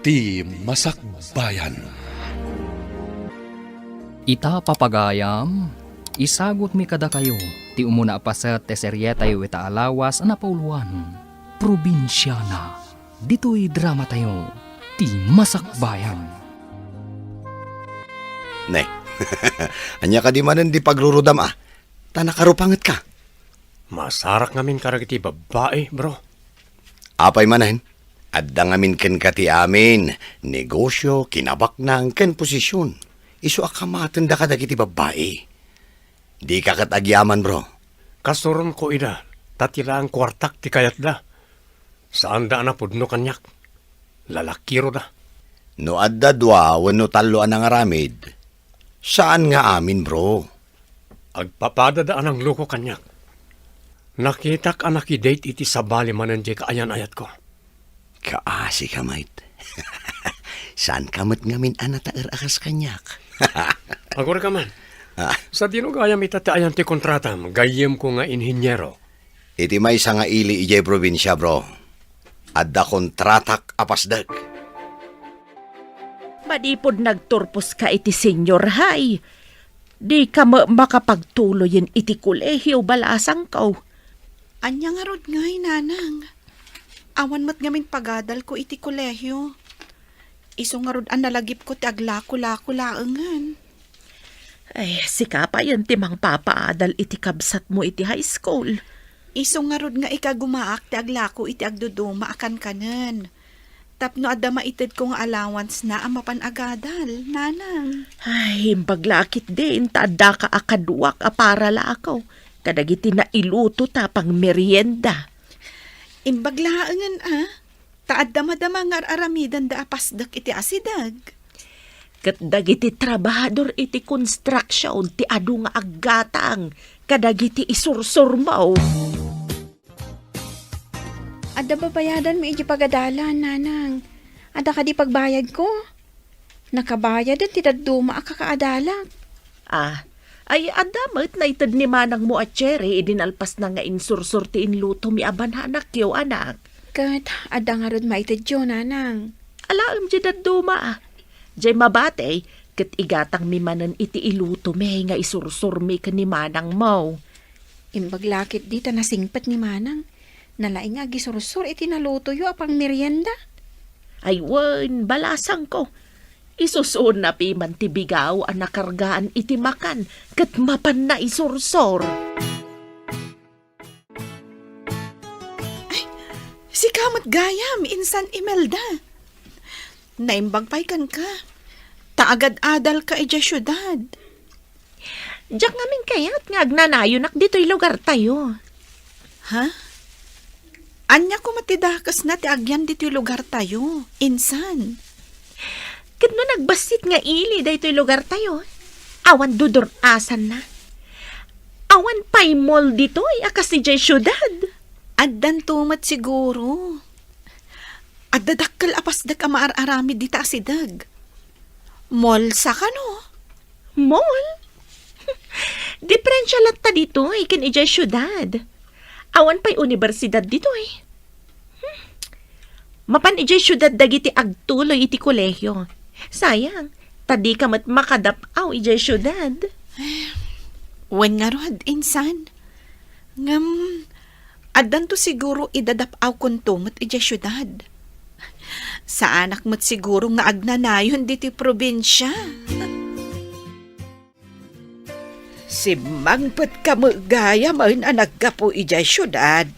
ti Masakbayan. Ita papagayam, isagot mi kada kayo, ti umuna paset te seryetay ita alawas na pauluan. Probinsya na, dito'y drama tayo, ti Masakbayan. Ne, anya ka di manan di pagrurudam tanakarupangat ka. Masarak ngamin karagiti babae, bro. Apay manan, adda ngamin ken kati amin, negosyo, kinabak ng ken posisyon. Isu akamatan da ka dagiti babae. Di ka katagyaman, bro. Kasuron ko ida, tatila ang kwartak ti kayat da. Saan da na pudno kanyak? Lalakiro da. No adda dua, wano talo ang aramid. Saan nga amin, bro? Agpapada da anang luko kanyak. Nakitak anaki-date iti sabali manan di kaayan-ayat ko. Kaasi ka, mate. Saan kamat ngamin anataer akas kanyak? Agora ka man. Sa dinugayam itati ayan ti kontratam, gayem ko nga inhinyero. Iti may nga ili ijay probinsya, bro. Adda kontratak apasdag. Madipod nagturpos ka iti senior high. Di ka makapagtuloyin iti kolehiyo balasang kaw. Anya nga rod ngay, nanang. Awan mat ngamin pagadal ko iti kolehyo. Iso nga rod ang nalagip ko ti aglako-lako laengan. Ay, sika pa yan timang papaadal iti kabsat mo iti high school. Iso nga rod nga ikagumaak ti aglako iti agduduma akan kanen. Tapno adda maited ko nga allowance na ang mapanagadal, nanang. Ay, paglakit din, taada ka akaduak para lakaw. Kadagiti na iluto tapang merienda. Imbaglaangan taad damadama nga aramidan da apasdak iti asidag. Kat dagiti trabahador iti construction ti adu nga aggatang. Kadagiti isursurmaw. Ada babayadan mo iti pagadalan, nanang. Ada ka di pagbayad ko. Nakabayad at titaduma akakaadalak. Ay adamat na itad ni manang mo at Cherry, idinalpas na nga insursur ti inluto mi abanhanak yo anak. Kat, ada nga rod maitid yun, nanang. Alaam dyan duma. Diyay mabate, kat igatang mi manan iti iluto mi nga isursur mi ka ni manang mo. Imbaglakit di ta nasingpat ni manang. Nalaing nga gisursur iti naluto yo apang merienda. Ay wan, balasang ko. Isusun na piman ti bigaw ang nakargaan iti makan, kat mapan na isursor. Si kamat gayam, insan Imelda. Naimbagpay kan ka. Taagad-adal ka ija syudad. Diyak ngamin kayat nga agnanayonak dito'y lugar tayo. Ha? Anya ko matidakas na ti agyan dito'y lugar tayo, insan. Kat no nagbasit nga ili daytoy lugar tayo, awan dudor asan na. Awan pa'y mall dito'y akas ni jay syudad. Addan tumat siguro. Addadakkel apasdag ang maararami dita asidag. Mall sa kano? Mall? Diferensya lang ta dito'y kin ijay syudad. Awan pa'y universidad dito'y. Mapan ijay syudad dagiti agtuloy iti kolehyo. Sayang, tadi ka mat makadapaw ijay syudad. Wen nga rod, insan. Ngam, addan to siguro idadapaw kuntumot ijay syudad. Sa anak mo't siguro nga agnanayon diti probinsya. Si mangpet ka mo gaya man ang naggapo ijay syudad.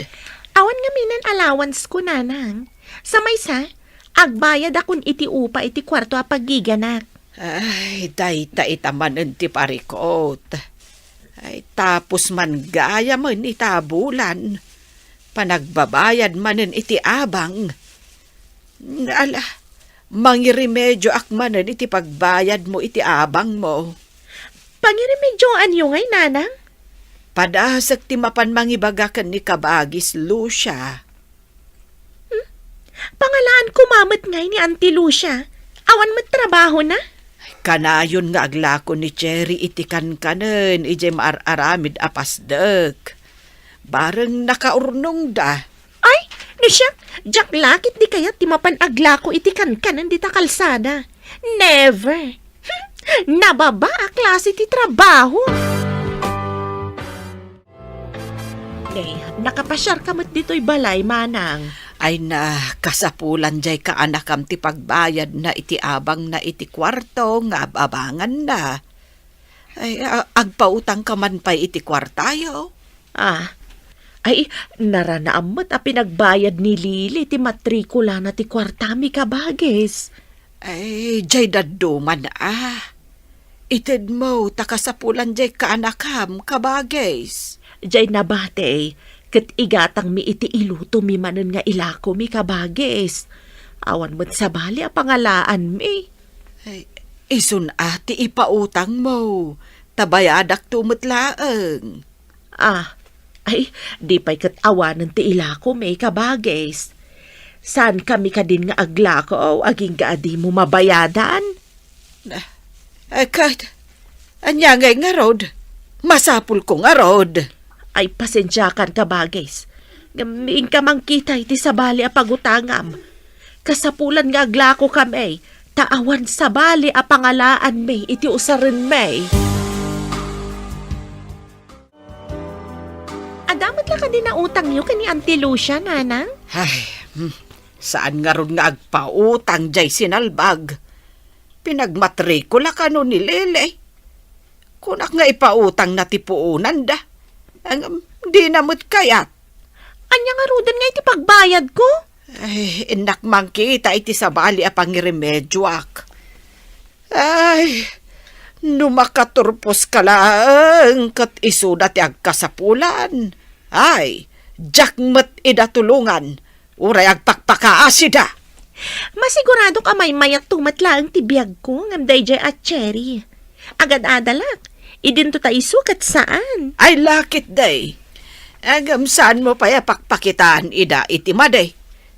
Awan nga minan allowance ko, nanang. Sa maysa, agbayad akon iti upa iti kwarto a paggiganak. Ay, dayta itamanen ti parikot. Ay, tapos man gaya man itabulan. Panagbabayad manen iti abang. Ala, mangiremedyo akmanen iti pagbayad mo iti abang mo. Pangiremedyoan yung ngay, nanang? Padasag ti mapan mangibagakan ni Kabagis Lucia. Pangalaan kumamat ngay ni Auntie Lucia. Awan mo't trabaho na? Kanayon nga aglako ni Cherry iti kankanen, ije maararamid apasdek. Bareng nakaurnong da. Ay, No siya, jak lakit di kaya ti mapanagla ko iti kankanan di ta kalsada. Never. Nababa a klase ti trabaho. Nakapasyar ka mo't dito'y balay, manang. Ay na, kasapulan jay ka anakam ti pagbayad na iti abang na iti kwarto nga abangan na. Ay, agpautang ka man pa iti kwartayo. Ay, naranaamot a pinagbayad ni Lili ti matrikula na ti kwartami kabages. Ay, jay daduman Ited mo, takasapulan jay ka anakam kabages. Jay nabate, kat igatang mi iti iluto mi manen nga ilako mi kabages. Awan mo't sabali a pangalaan mi. Ay, isun ati ipautang mo, tabayadak tumutlaeng. Ay, di pa'y kat awanan ti ilako mi kabages. Saan kami ka din nga aglako o aging gaadi mo mabayadan? Kat, anya ngay nga rod, masapul ko nga rod. Ay, pasensyakan ka bages. Gamiin ka mang kita iti sabali a pagutangam. Kasapulan nga aglako kami, taawan sabali a pangalaan may iti usarin may. Adamot lang ka din na utang nyo kani Auntie Lucia, nanang? Ay, saan nga ron nga agpautang jay sinalbag? Pinagmatrikula ka no ni Lele. Kunak nga ipautang na tipuunan da. Di namot kayat. Anya nga rudan nga iti pagbayad ko? Ay, inak mang kita iti sabali a pangiremedyo ak. Ay, numakaturpos ka lang kat isuda ti agkasapulan. Ay, jakmet ida tulungan. Uray agpakpakaasida. Masigurado ka may mayat tumatlaang tibiyag ko ngam dayjay at cherry. Agad adalak. Idinto ta isukat saan? Ay, lakit day. Agam saan mo pa pakpakitaan ida iti maday.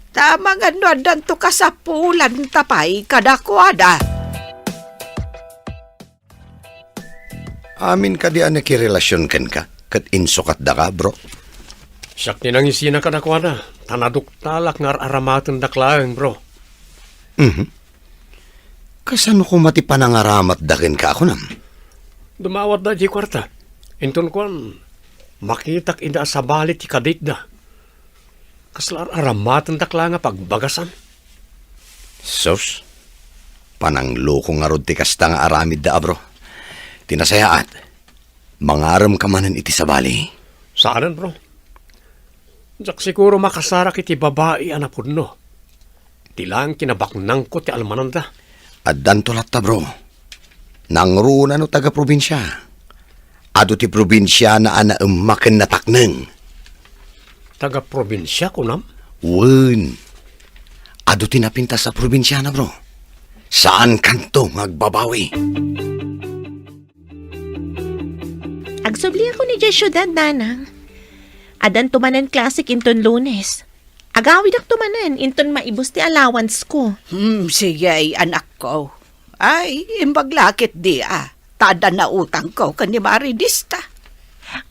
Tama nga no adanto kasapulan tapay kadakwada. Amin ka di nakirelasyon ken ka, kat insukat da ka, bro. Siyak ninangisina ka na kwa na. Tanaduktalak nga aramatan daklaeng, bro. Kasano ko mati panangaramat dakin ka ako nam? Dumawat da di kwarta. Inton kwan, makitak ida sa balit ti kadit da. Kaslar aramatan dakla nga pagbagasan. Sos, panangloko nga rod ti kasta nga aramid da, bro. Tinasayaat, mangaram ka manan iti sabali. Saanan, bro? Jak siguro makasarak iti babae anapod no. Tilang kinabaknang ko ti almananda. At danto latta, bro. Nangruna no taga-probinsya. Ado ti probinsya na anaumaken na takneng. Taga-probinsya ko nam? Wen. Ado ti napinta sa probinsya na, bro. Saan kanto magbabawi? Agsubli ako ni Jay syudad, nanang. Adan tumanan klasik inton Lunes. Agawid ak tumanan inton maibos ti allowance ko. Sige ay anak ko. Ay, imbaglakit di Tada na utang ko kani Maridista.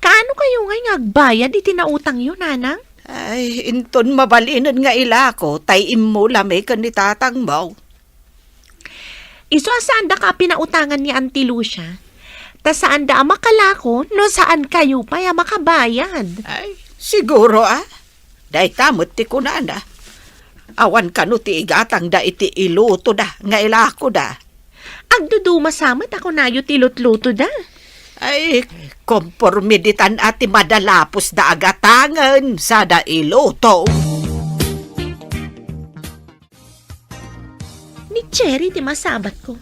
Kaano kayo nga agbayad iti nautang yun, nanang? Ay, inton mabalinan nga ilako, tay imula may kanitatang mo. Iso saan da ka pinautangan ni Auntie Lucia? Ta saan da makalako no saan kayo pa ya makabayad? Ay, siguro Day tamot ti kunana. Awan ka no ti igatang da iti iluto da, nga ilako da. Agduduma samat ako nayo tilot-luto da. Ay, kompormiditan ati madalapos da agatangan sa da iluto. Ni Cherry ti masabat ko.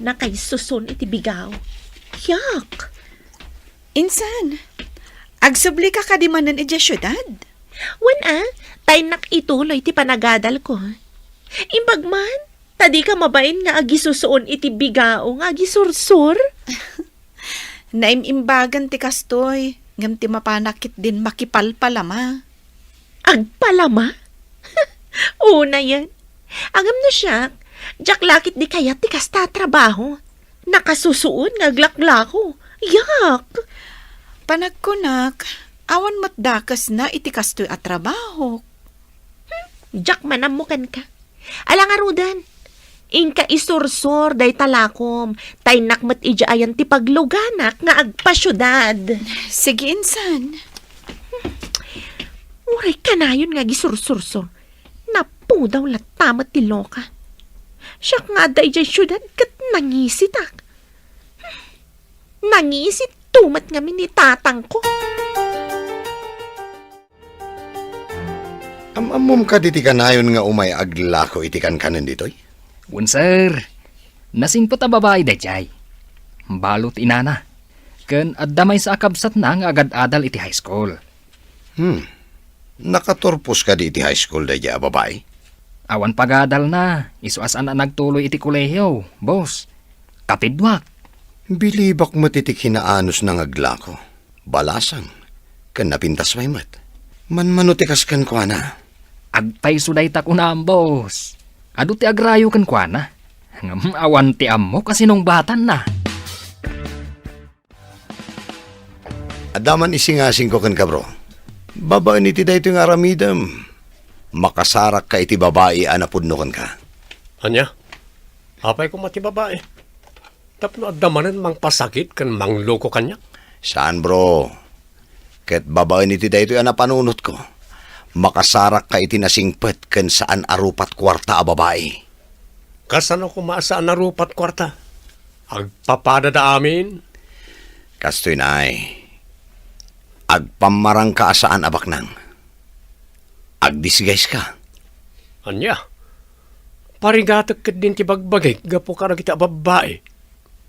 Nakaisusun iti bigaw. Yak! Insan, agsubli ka kadimanan iti syudad? Wan tay nakituloy ti panagadal ko. Imbagman, tadi ka mabain nga agisusuon iti bigao nga agisursur. Naimimbagan ti kastoy, ngam ti mapanakit din makipalpalama. Agpalama? Una yan. Agam na siya, jaklakit di kaya ti kasta trabaho. Nakasusuon nga aglaklako. Yak! Panagkunak, awan matdakas na iti kastoy at trabaho. Jak manamukan ka. Alang arudan. Inka isursor day talakom. Tay nakmat ija ayan ti pagluganak nga agpasyudad. Sige, insan. Uray ka na yun nga gisursursor. Napu daw latamat ti loka. Siya nga day jay syudad kat nangisitak. Nangisit tumat nga tatang ko. Amam ka diti kanayon nga umay aglako itikan kanan ditoy? Sir, nasingpot a babae dayjay. Balot inana. Ken addamay sa akabsat na nga agad-adal iti high school. Nakaturpos ka di iti high school dayja babae? Awan pagadal na, isuasan na nagtuloy iti kolehiyo, boss. Kapidwak. Bilibak mo titik hinaanos ng aglako. Balasang. Kan napintas may mat. Manmanutikas kan kwa na. Agpay suday ta kunam, boss. Adu ti agrayo kan kuana. Ngam awan ti ammo kasi nung batan na. Adaman isingasing ko kan kabro. Babaan iti dayto nga aramidam. Makasarak ka iti babae anapudno kan ka. Anya? Apay ko mati babae. Tapno adamanan mang pasakit kan mangloko kanya. Saan bro? Ket babaan iti dayto anapanunot ko. Makasarak ka iti nasingpet kan saan arupat kwarta a babae. Kasano ko maasaan na rupat kwarta? Agpapada da amin? Kastoy na ay. Agpamarang ka saan abak nang. Agdisguise ka. Anya? Parigatak kat din ti bagbagay, gapo ka na kita babae.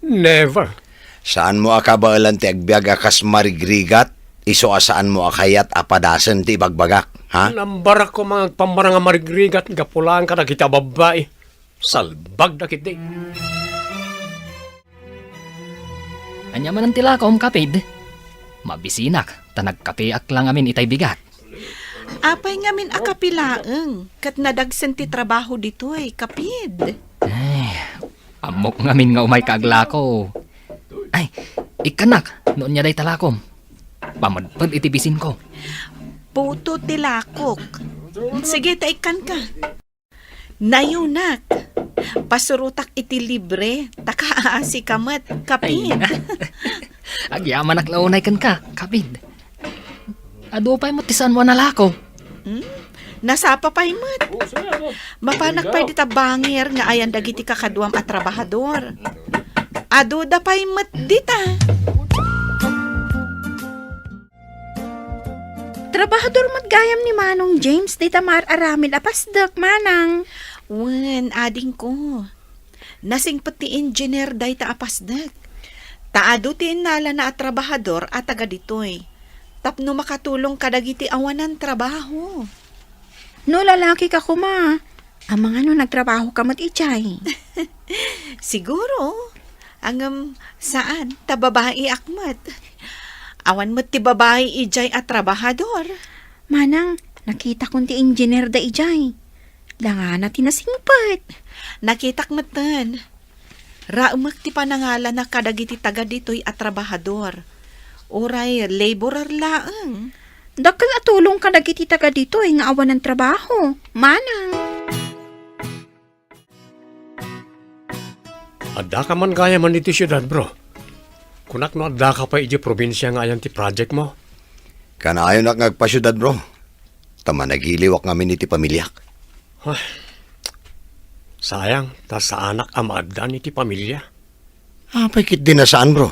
Never. Saan mo akabaalan ti agbiag akas marigrigat? Iso asaan mo akayat apadasan ti bagbagak, ha? Nambarak ko mga pamarang marigrigat, gapulaan ka na kita babae. Salbag na kiti. Anya man ang tilakom kapid. Mabisinak, tanagkapiak lang amin itay bigat. Apay ngamin akapilaeng. Kat nadagsen ti trabaho ditoy, kapid. Amok ngamin nga umay kaaglako. Ay, ikanak, noon niya day talakom. Pamadpad itibisin ko. Puto tilakok. Sige, taikan ka. Nayunak. Pasurutak iti libre. Takaasi kamat, kapid. Agyaman naklaunay kan ka, kapid. Ado pa'y matisan mo nalako. Nasapa pa'y mat. Mapanak pa'y ditabangir nga ayan dagiti kakaduam at trabahador. Ado da pa'y mat dita. Trabahador matgayam ni Manong James, di tamar aramid apasdak, Manang. Wen, ading ko. Nasing pati engineer day ta apasdak. Taado ti nala na at trabahador at taga ditoy. Tapno makatulong kadagiti awanan trabaho. No, lalaki ka kuma. Ang mga no, nagtrabaho ka mat ichay. Siguro. Ang saan? Tababae akmat. Awan mo't ti babae ijay at trabahador. Manang, nakita kong ti engineer da ijay. Danga na tinasingpat. Nakitak matan. Raumak ti panangalan na kadagiti taga ditoy at trabahador. Uray, laborer laang. Dakal atulong ka dagiti taga dito nga awan ng trabaho. Manang. Adda ka man kaya man iti syudad, bro. Kunak no adda ka pa iti probinsya nga ayan ti project mo. Kanayon ak ngagpasyudad bro. Tama nagiliwak ngamin iti pamilyak. Sayang, ta sa anak amaaddan iti pamilya. Apay kit din na saan bro?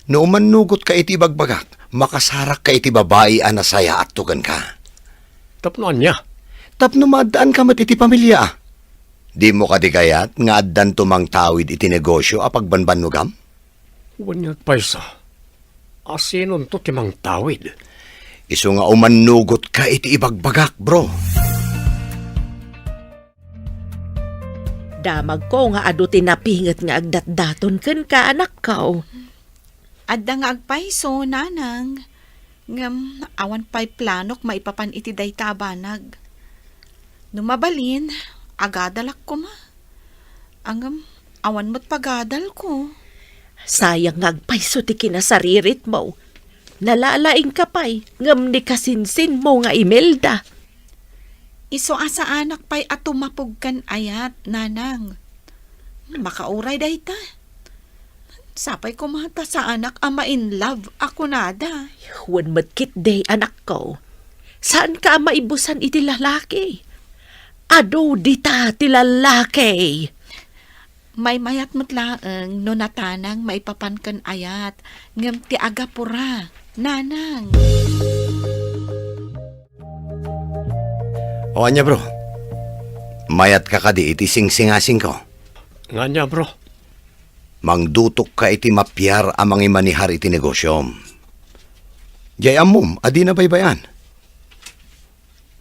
No umanugot ka iti bagbagak, makasarak ka iti babae anasaya at tugan ka. Tapnoan niya. Tapno maadaan ka mat iti pamilya. Di mo kadigayat nga addan tumang tawid iti negosyo a pagbanbanugam? Wanyag paisa. Asinon to timang tawid. Iso nga umanugot ka iti ibagbagak bro. Damag ko nga adu tinapingat nga agdatdaton ken ka anak kao. Adda nga agpaiso, nanang. Ngam, awan pa'y planok maipapan iti day tabanag. Numabalin, agadalak ko ma. Angam, awan mo't pagadal ko. Sayang nga agpaiso ti kinasaririt mo. Nalalaing ka pa'y ngam ni kasinsin mo nga Imelda. Iso asa anak pa'y atumapog kan ayat, nanang. Makauray day ta. Sapay kumata sa anak ama in love ako nada. Huwag madkit day, anak ko. Saan ka maibusan iti lalaki? Ado dita ti lalaki. May mayat matlaang no natanang maipapankan ayat ngem ti agapura, nanang. O anya bro, mayat ka kadi iti sing-singasing ko. Nga niya, bro. Mangdutok ka iti mapyar amang imanihar iti negosyo. Jay amom, adi na baybayan.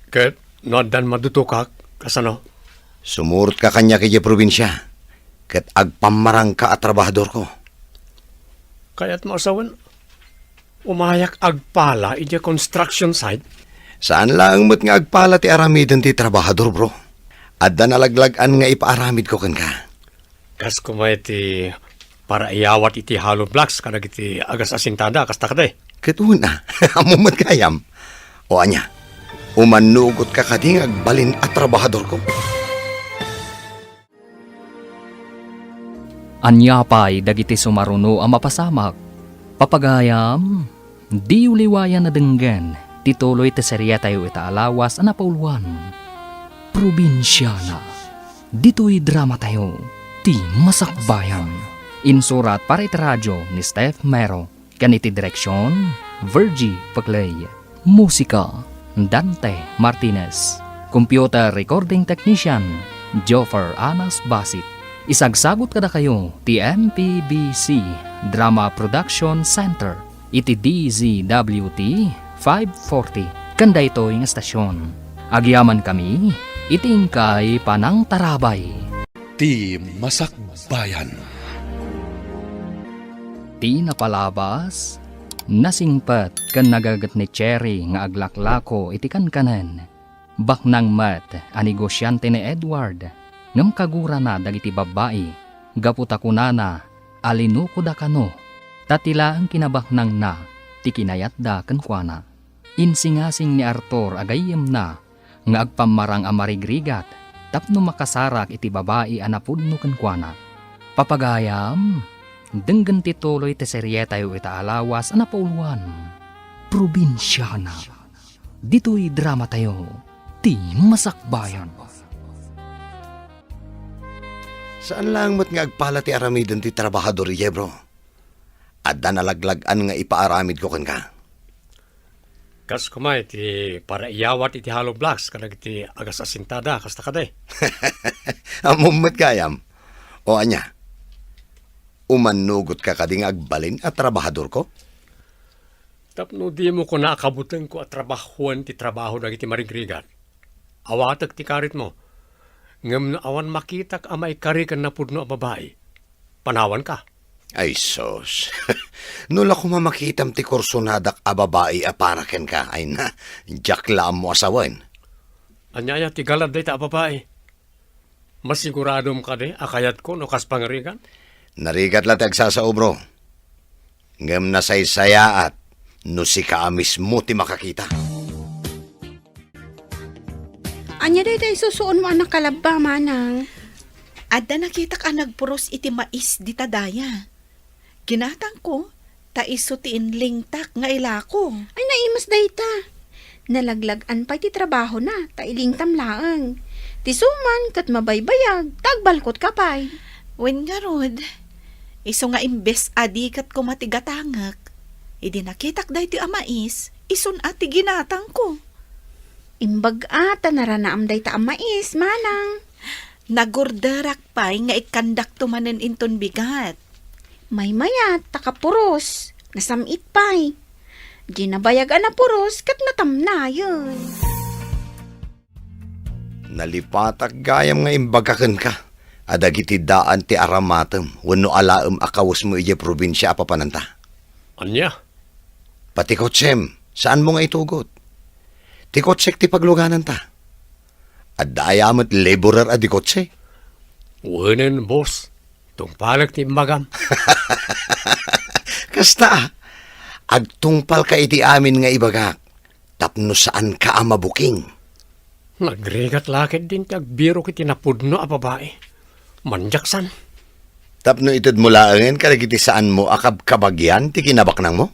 Ket, nodan madutukak, kasano? Sumurot ka kanya kaya probinsya. Ket agpamarang ka at trabahador ko. Kaya't maasawan, umayak agpala iti construction site. Saan lang mo't nga agpala ti aramidon ti trabahador bro? Adda nalaglagan nga ipaaramid ko kan ka. Kas kumay ti para iyawat iti hollow blocks kadag iti agas asintada kasta kade. Ketuna, amumat kayam. O anya, umanugot ka kading agbalin at trabahador ko. Anyapay dagiti sumaruno ang mapasamak. Papagayam, di uliwayan na denggen, tituloy te serya tayo itaalawas ang napauluan. Probinsyana, dito'y drama tayo, ti masakbayan. Insurat para iti radyo ni Steph Mero, ganiti direksyon, Virgie Paglay. Musika, Dante Martinez. Computer Recording Technician, Joffer Anas Basit. Isagsagot kada kayo ti MPBC Drama Production Center iti DZWT 540 kanda ito yung estasyon. Agyaman kami iting kay Panang Tarabay. Ti Masakbayan. Ti napalabas nasingpet kan nagagat ni Cherry nga aglaklako iti kankanen. Baknang mat a negosyante ni Edward ngem kagura na dagiti babae, gaputa kunana, alinuko da kano, tatila ang kinabaknang na, tikinayat da kenkwana. Insingasing ni Arthur agayem na, nga agpamarang amarigrigat, tapno makasarak iti babae anapudno kenkwana. Papagayam, denggen tituloy te serye tayo itaalawas anapauluan. Probinsyana, dito'y drama tayo, ti masakbayan. Saan lang mo't nga agpala ti aramidon ti trabahador iya bro? Adda nalaglagan nga ipaaramid ko kan ka. Kas kumay ti para iyawat iti hollow blocks kadag iti agas asintada kasta kade. Amumat kayam. O anya, umanugot ka kading agbalin at trabahador ko? Tapno di mo ko naakabutan ko at trabahuan ti trabaho dagiti marigrigat. Awatag ti karit mo. Ngam na awan makitak amay karikan na pudno a babae. Panawan ka. Ay sos, nula ko mamakitam ti kursunadak a babae a paraken ka, ay na, jakla mo asawan. Anyaya ti galad day ta a babae. Masiguradom ka de, akayat ko no kas pangarigan? Narigat la tagsasao bro. Ngam na saysaya at no si ka mismo ti makakita. Anya day day susuon mo anak kalaba, manang. Adda nakita ka nagpuros iti mais di tadaya. Ginatang ko, ta iso ti inlingtak nga ilako. Ay naimas day ta. Nalaglagan pa iti trabaho na, ta ilingtam laeng. Ti suman kat mabaybayag, tagbalkot ka pay. Wen nga rod, iso nga imbes adikat ko matigatangak. Idi nakitak day ti amais, ison ati ginatang ko. Imbag ata naranaam day ta mais, manang. Nagorderak pay nga ikandak tumanen inton bigat. May mayat, takapuros. Nasamit pay. Ginabayagan na puros, kat natamna yun. Nalipatak gayam nga imbagakan ka. Adagiti daan ti aramatem, wano alaem akawas mo iya probinsya apapananta. Anya? Pati kotsem, saan mo nga itugot? Ti kotsek ti pagluganan ta. At dayamat laborer a di kotse. Wanen, boss. Tungpalag ti magam. Kasta, agtungpal ka iti amin nga ibagak. Tapno saan ka amabuking. Nagrigat lakid din ti agbiro kiti napudno a babae. Manjaksan. Tapno itod mo laangan karagiti saan mo akab kabagyan ti kinabaknang mo?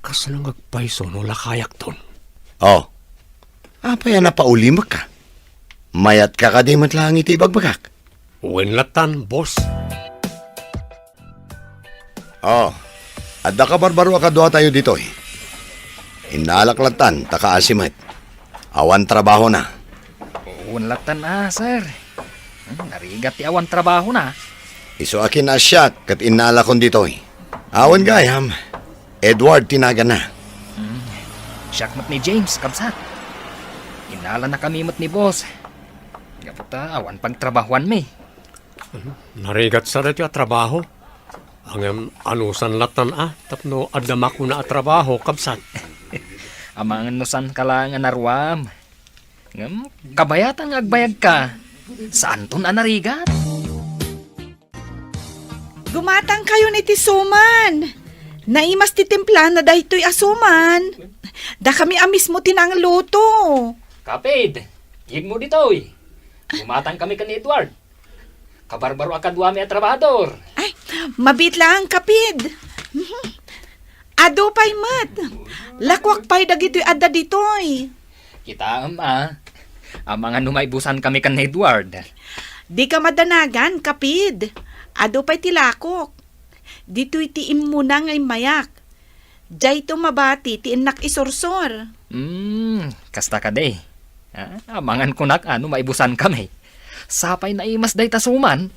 Kasanang agpaiso no lakayak ton. Oh, apaya na paulimak ka. Mayat ka kadimot lang iti bagbagak. Wenlatan, boss. Oh, adda ka barbaro akadwa tayo dito eh. Inalaklatan, takaasimat. Awan trabaho na. Unlatan sir. Narigat ti awan trabaho na. Iso akin na siya kat inalakon dito eh. Awan gayam. Edward tinaga na. Siyak mat ni James, kabsat. Inala na kami mat ni boss. Gaputa, awan pagtrabahuan mi. Narigat sa dati a trabaho. Ang anusan latan tapno adama ko na a trabaho, kabsat. Amang nusan ka lang anarwam. Kabayatang agbayag ka. Saan ton anarigat? Gumatang kayo ni Tisuman. Naimas ti timpla na dahito'y asuman. Da kami amis mo tinang luto. Kapid, hig mo dito eh. Gumatang kami kan Edward. Kabarbaro akadwami at trabador. Ay, mabit lang kapid. Ado pa'y mat. Lakwak pa'y dagito'y adda dito'y. Kita ang mga numaibusan kami kan Edward. Di ka madanagan, kapid. Ado pa'y tilakok. Dito'y tiim mo na ngay mayak. Diyay to mabati, ti inak isursor. Kasta ka day. Amangan ko nak maibusan kami. Sapay na imas day tasuman.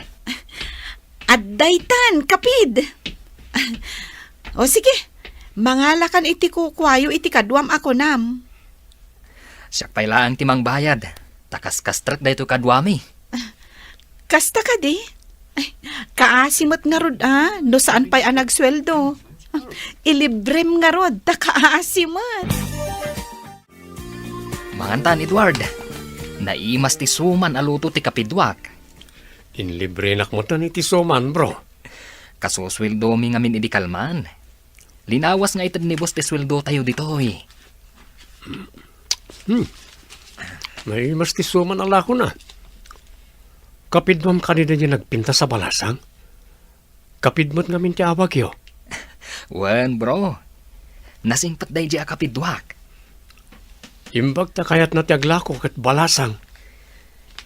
Addaytan, kapid. O sige, mangalakan iti kukwayo iti kadwam ako nam. Siyak pay laang timang bayad. Takas-kastrak day to kadwami. Kasta ka di? Ay, kaasimot nga rod no saan pa'y nagsweldo. Ilibrem nga rod, ta kaasimot. Mangantan, Edward. Naimas ti suman aluto ti kapidwak. Inlibre mo tan iti soman, bro. Kasusweldo mi ngamin idikalman. Linawas nga itad ni boss ti sweldo tayo ditoy. May mas ti soman ala ko na. Kapidmam kanina niya nagpinta sa balasang. Kapidmat ngamin ti awag yo. Wan, bro. Nasingpat day di kapidwak. Imbag ta kayat na ti aglako kat balasang.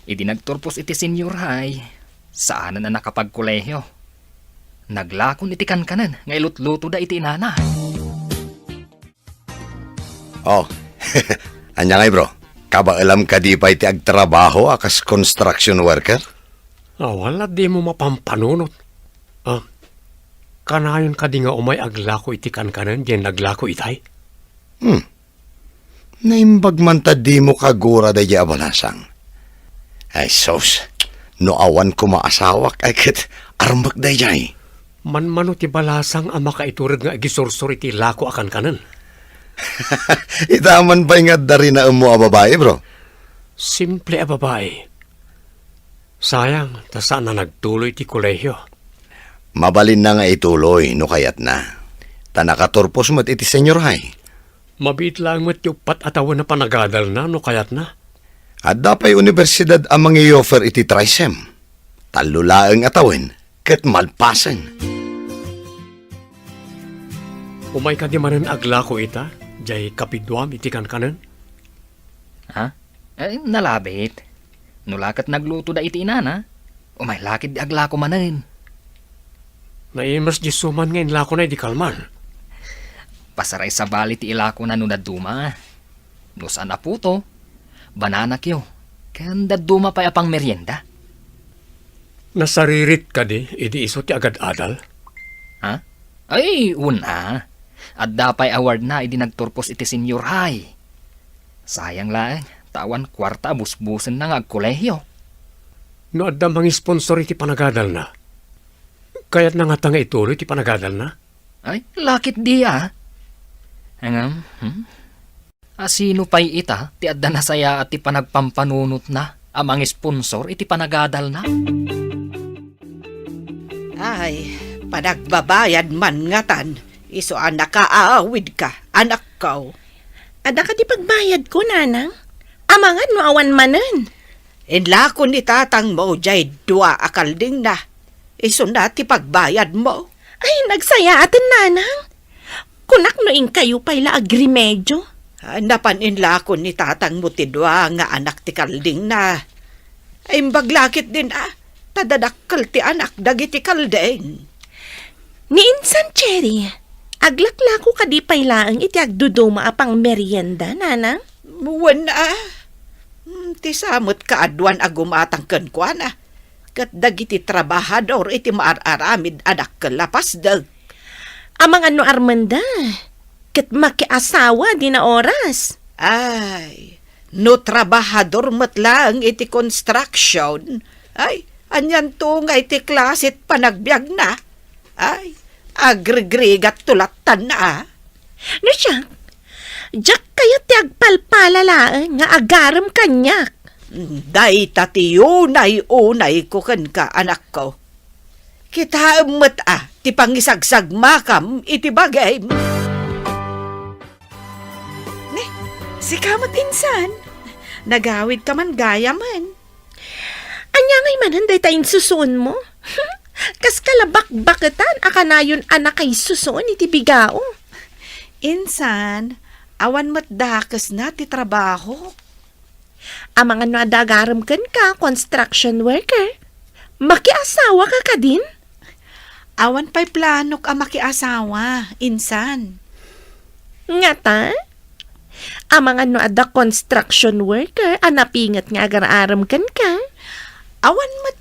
Idi nagturpos iti senior high. Saan na nakapagkolehyo. Naglakon iti kankanan. Nga ilutluto da iti inana. Oh, anya ngay bro. Kaba alam ka di pa iti agtrabaho akas construction worker? Wala di mo mapampanunot. Kanayon ka di nga umay aglako iti kankanan diyan naglako itay. Naimbag man ta di mo kagura da di abalasang. Ay sos, no awan ko maasawak ay kit armbak da di. Manmano ti balasang ang makaiturad nga agisursor iti lako akan kanan. Itaman ba nga dari na mo a babae bro? Simple a babae. Sayang, ta saan na nagtuloy ti kolehyo. Mabalin na nga ituloy no kayat na. Ta nakaturpos mo't iti senior high. Mabit lang mo't yupat atawan na panagadal na no kayat na. At dapay universidad ang mga offer iti trisem. Talulaang atawin ket malpasen. Umay ka di manan aglako ita, jay kapidwam iti kankanan. Ay, nalabit. Nulakat nagluto da iti inana. Umay lakid di aglako manin. Naimas di suman ngayon lako na di kalman. Pasaray sa bali ti ilako na no daduma. No saan na puto, banana kyo. Kan daduma pa apang merienda. Nasaririt ka di, idi iso ti agad-adal. Ay, una. At dapay award na idi nagturpos iti senior high. Sayang lang, tawan kwarta busbusen na nga agkolehyo. No adda mang sponsor iti panagadal na. Kaya't na nga tanga ituloy iti panagadal na. Ay, lakit di Hangam, Asino pa'y ita, ti adda na saya at ti panagpampanunot na, amang sponsor iti panagadal na. Ay, panagbabayad man ngatan. Iso anak kaaawid ka, anak ko. Ada ka di pagbayad ko, nanang? Amangan no awan manen. Inla ko ni tatang mo, jay dua akalding na. Iso na ti pagbayad mo. Ay, nagsaya atin nanang. Kunak no ing kayo pa'y agrimedyo. Napaninla ko ni tatang mo ti dua nga anak ti kalding na. Ay baglakit din tadadakkel ti anak dagiti kalding. Ni Insan Cherry, aglaklako ka di pa'y laang iti agduduma apang merienda, nanang. Muwan ti samot kaadwan agumatang kenkwana. Kat dagiti trabahador iti maararamid anak kalapas dag. Amang ano Armanda, kat makiasawa di na oras. Ay, no trabahador matlang iti construction. Ay, anyan to nga iti klasit panagbiag na. Ay, agregregat tulatan na. No siya, jak kayo ti agpalpalalaan nga agaram kanyak. Day tati unay ko ken ka anak ko. Kita emet ti pangisagsag makam iti bagay. Si kamot insan, nagawid ka man gaya man. Anya ngay mananday tayong susun mo. Kas kalabak-baketan akanayon anak kay susun iti bigao. Insan, awan mat dakas na ti trabaho. Amang ano adagaram ken ka, construction worker. Makiasawa ka ka din? Awan pa'y planok ang makiasawa, insan. Nga ta? Amang ano ada construction worker, anapingat nga agararam ken ka. Awan mat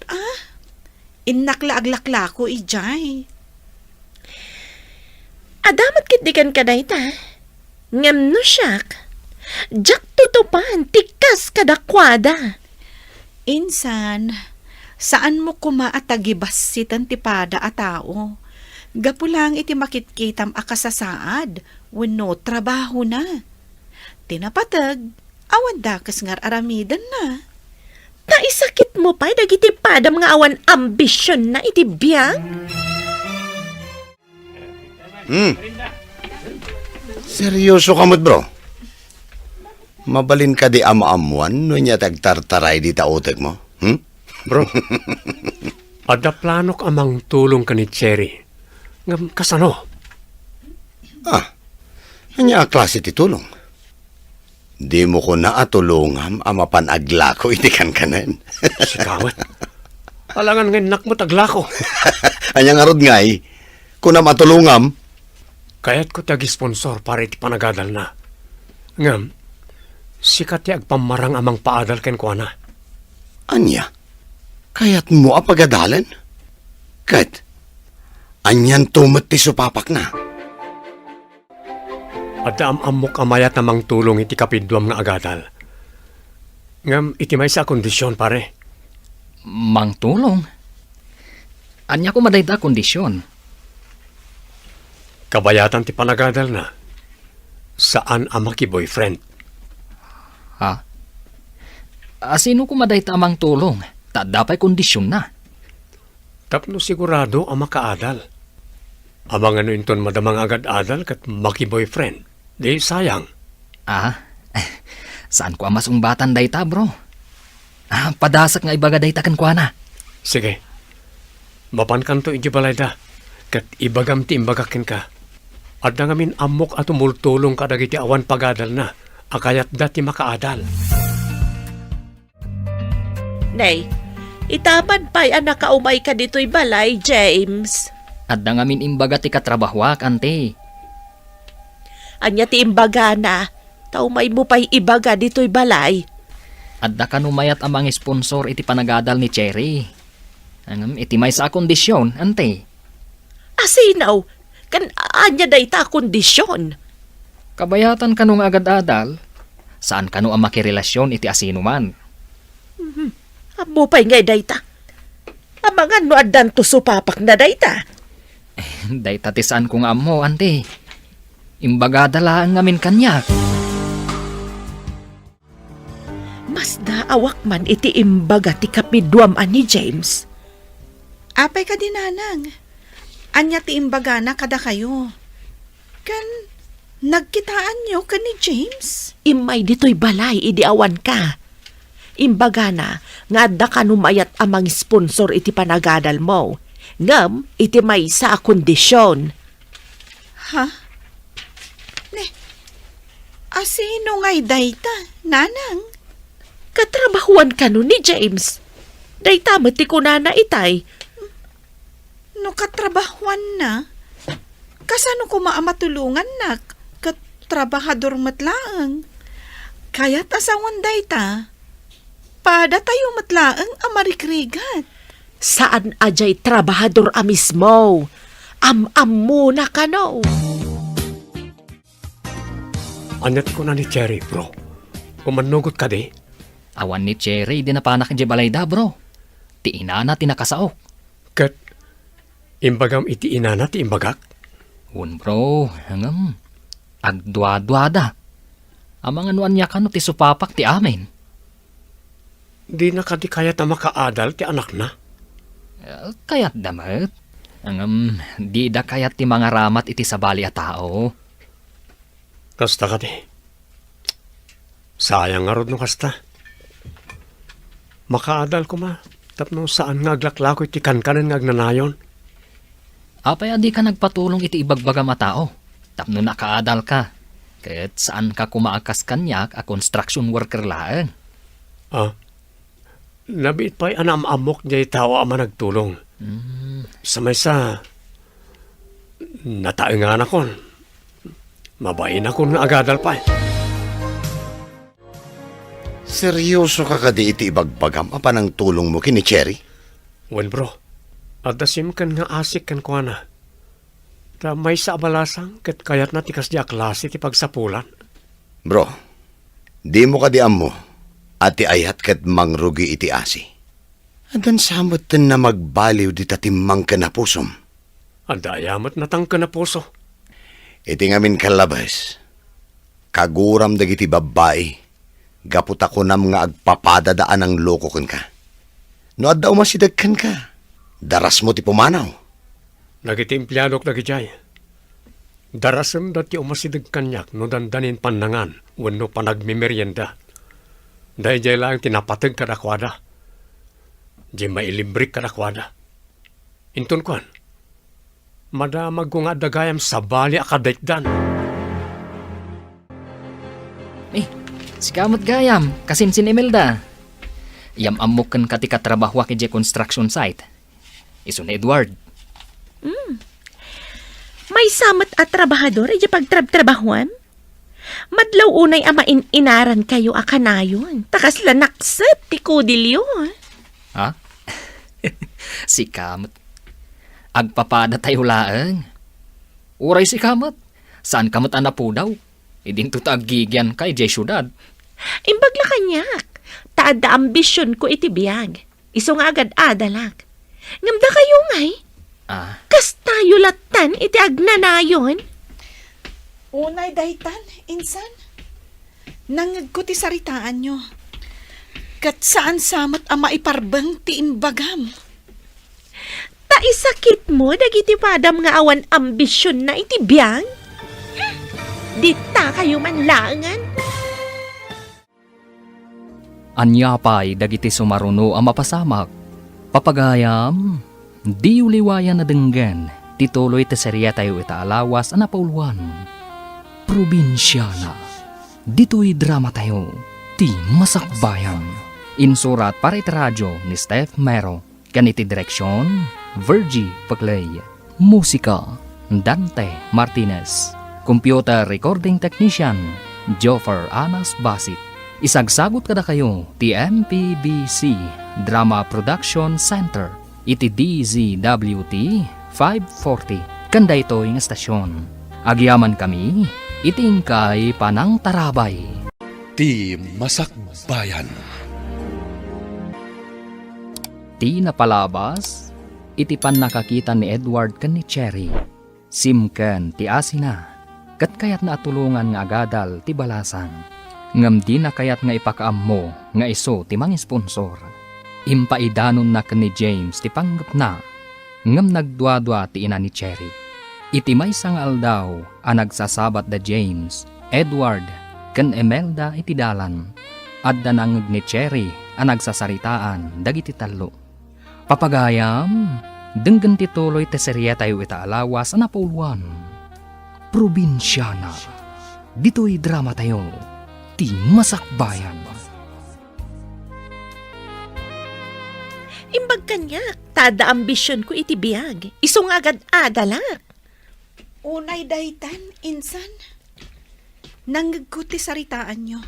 Innakla-aglakla ko ijay. Adamat kitdikan ka na ita. Ngam no siyak. Jak tutupan, tikas kadakwada. Insan, saan mo kumaatagibasitan ti pada a tao? Gapulang iti makitkitam akasasaad, wenno trabaho na. Tinapatag, awan dakas ngar aramidan na. Naisakit mo pa, dagiti pada mga awan ambisyon na iti biyag? Seryoso kamot, bro. Mabalin ka di ama-amuan no niya tagtartaray di taotek mo? Bro, ada planok amang tulong ka ni Cherry. Ngam kasano? Anya klase ti tulong? Di mo ko naatulungam ama panagla ko iti kanen. Si Kawat. Alangan ngayon nakmo taglako. Anya nga rod ngay, kung na matulungam, Kaya't ko tagi-sponsor para iti panagadal na. Ngam, sikat ti agpamarang amang paadal ken ko na. anya, kayat mo apagadalan? Kat, anyan tumat ti supapak na. At amok amayat namang tulong iti kapidwam nga agadal. Ngam, iti may sa kondisyon pare. Mang tulong. Anya ko madayda kondisyon. Kabayatan ti panagadal na. Saan ama ki boyfriend? Ha? Sino ko madayta amang tulong? Tadapay kondisyon na. Tapno sigurado ang makaadal. Amang ano inton madamang agad-adal kat maki-boyfriend. Di sayang. Saan ko amas umbatan dayta, bro? Padasak nga ibaga dayta kan kwa na. Sige. Mapan kanto iti balayda. Kat ibagam ti imbagakin ka. At nangamin amok at umultulong ka dagiti awan pagadal na. Akayat dati makaadal. Nay, itabad pa'y anak kaumay ka dito'y balay, James. At nangamin imbaga ti katrabahwak, ante. Anya ti imbaga na, taumay mo pa'y ibaga dito'y balay. At da kanumayat amang sponsor iti panagadal ni Cherry. Angam iti may sa kondisyon, ante. Asinaw, kan anya day ta kondisyon. Kabayatan kanong agad-adal, saan kano ang makirelasyon iti asino man. Amo pa'y ngay day ta. Amangan no adan to supapak na day ta. Dayta ti saan kong amo, ante. Imbaga dala ang ngamin kanyak. Mas daawak man iti imbaga ti kapidwam ani James. Apay ka dinanang. Anya ti imbaga na kada kayo. Kan, Nagkitaan niyo ka ni James? Imay dito'y balay, idiawan ka. Imbaga na, nga adda ka numayat amang sponsor iti panagadal mo. Ngam, iti may sa kondisyon. Ha? Ne, asino nga'y dayta, nanang? Katrabahuan ka nun ni James. Dayta mati ko na itay. No katrabahuan na? Kasano ko maamatulungan na? Katrabahador matlaang. Kaya't asawan dayta. Pada tayo matlaang amarikrigat. Saan ajay trabahador a mismo? Am-am muna ka no. Anyat ko na ni Cherry, bro. Umanugot ka di. Awan ni Cherry, di na panak di balay da, bro. Ti inana tinakasaok. Kat, imbagam iti inana ti imbagak. Un bro, hangam. Agdwa-dwada. Amang anuan niya ka no ti supapak ti amin. Di na ka di kaya ta makaadal ti anak na. Kayat damat. Di da kayat ti mga ramat iti sabali a tao. Kasta ka di. Sayang nga rod no kasta. Makaadal ko ma. Tapno saan nga aglaklako iti kankanan nga agnanayon. Apay adi ka nagpatulong iti ibagbaga matao. Tapno nakaadal ka. Kahit saan ka kumaakas kanyak a construction worker laeng. Nabiit pa'y anam-amok niya tao ama nagtulong. Sa may sa nataengan ako. Mabain ako nga agadal pa. Seryoso ka kadi iti ibagbagam apa ng tulong mo kini Cherry? Well bro, adasim kan nga asik kan ko na. Ta may sa abalasang ket kayat na tikas di klase ti pagsapulan. Bro, di mo kadi mo at ayat ket mangrugi iti asi. Adan samot na magbaliw di tatimang ka na pusom. Adayamat natang ka na puso. Iti ngamin kalabas, kaguram dagiti babae, gapot ako nam nga agpapadadaan ang loko kun ka. No adda umasidagkan ka, daras mo ti pumanaw. Nagiti empleyadok dagijay. Darasem dati umasidag kanyak no dandanin panangan wenno panagmimerienda. Dahil jay lang tinapatag kadakwada. Jay mailibrik kadakwada. Intun kuan, madamag ko nga dagayam sa bali akadaitdan. Si kamot gayam, kasimsin Imelda. Yam amukan kati katrabaho ki je construction site. Isun Edward. May samat at trabahador ay pagtrabahuan? Madlaw unay ama inaran kayo akanayon. Takas lanaksep ti kudilyo. Ha? Si kamot. Agpapada tayo laeng. Uray si kamot. Saan kamot anapo daw? Idinto ta agigyan kay je syudad. Imbagla kanyak. Taada ambisyon ko iti biyag. Iso nga agad adalak. Ngamda kayo ngay. Kas tayo latan iti agnanayon. Unay daytan, insan. Nangag ko ti saritaan nyo. Kat saan samat ang maiparbang ti imbagam. Ta isakit mo dagiti padam nga awan ambisyon na iti biyag. Dita kayo manlangan. Anyapay dagiti sumaruno ang mapasamak. Papagayam, di uliwayan na denggan, tituloy te serya tayo itaalawas ang napauluan. Probinsyana, dito'y drama tayo, ti masakbayan. Insurat para iti radyo ni Steph Mero, ganiti direksyon, Virgie Paglay, musika, Dante Martinez, computer recording technician, Joffer Anas Basit. Isagsagot kada kayo ti MPBC Drama Production Center iti DZWT 540 kanda ito yung estasyon. Agyaman kami itingkay panang tarabay. Ti Masakbayan. Ti napalabas iti pan nakakita ni Edward ken ni Cherry. Simken ti asina kat kayat na atulungan nga agadal ti balasan. Ngam di na kayat nga ipakaam mo nga iso ti mga sponsor. Impaidanon na ni James ti panggap na. Ngam nagdwa-dwa ti ina ni Cherry. Iti maysa nga aldaw ang nagsasabat da James, Edward, ken Imelda iti dalan. Adda nangeg ni Cherry ang nagsasaritaan dagiti tallo. Papagayam, denggen ti tuloy ti serye tayo ita alawas na pauluan. Probinsyana. Dito'y drama tayo. Ti Masakbayan. Imbag kanya, tada ambisyon ko iti biyag. Isong agad adalak. Unay daytan, insan. Nanggagkuti saritaan nyo.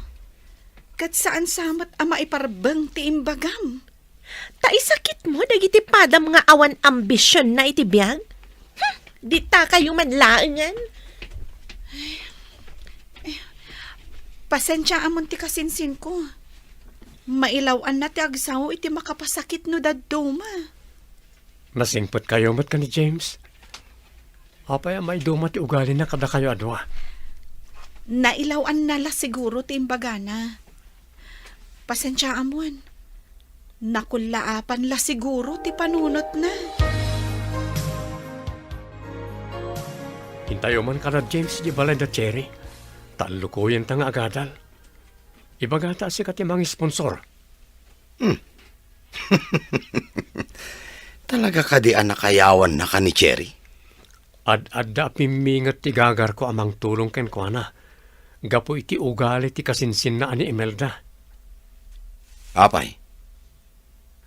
Kat saan samat ama iparbeng ti imbagam. Taisakit mo, dagiti padam nga awan ambisyon na iti biyag? Di ta kayo manlaangan. Pasensya amon ti kasinsin ko. Mailawan na ti agsaw iti makapasakit no dadduma. Nasingpot kayo mat ka ni James. Apay may duma ti ugali na kada kayo adwa. Nailawan nala siguro ti imbagana. Pasensya amon. Nakulaapan la siguro ti panunot na. Hintayo man ka na James di balay da Cherry. Talukuyan ta nga agadal. Ibagata si kati mga sponsor. Talaga ka di anakayawan na ka ni Cherry? Ad-adda pimingat ti gagar ko amang tulong ken ko na. Gapo iti ugali ti kasinsin na ani Imelda. Apay,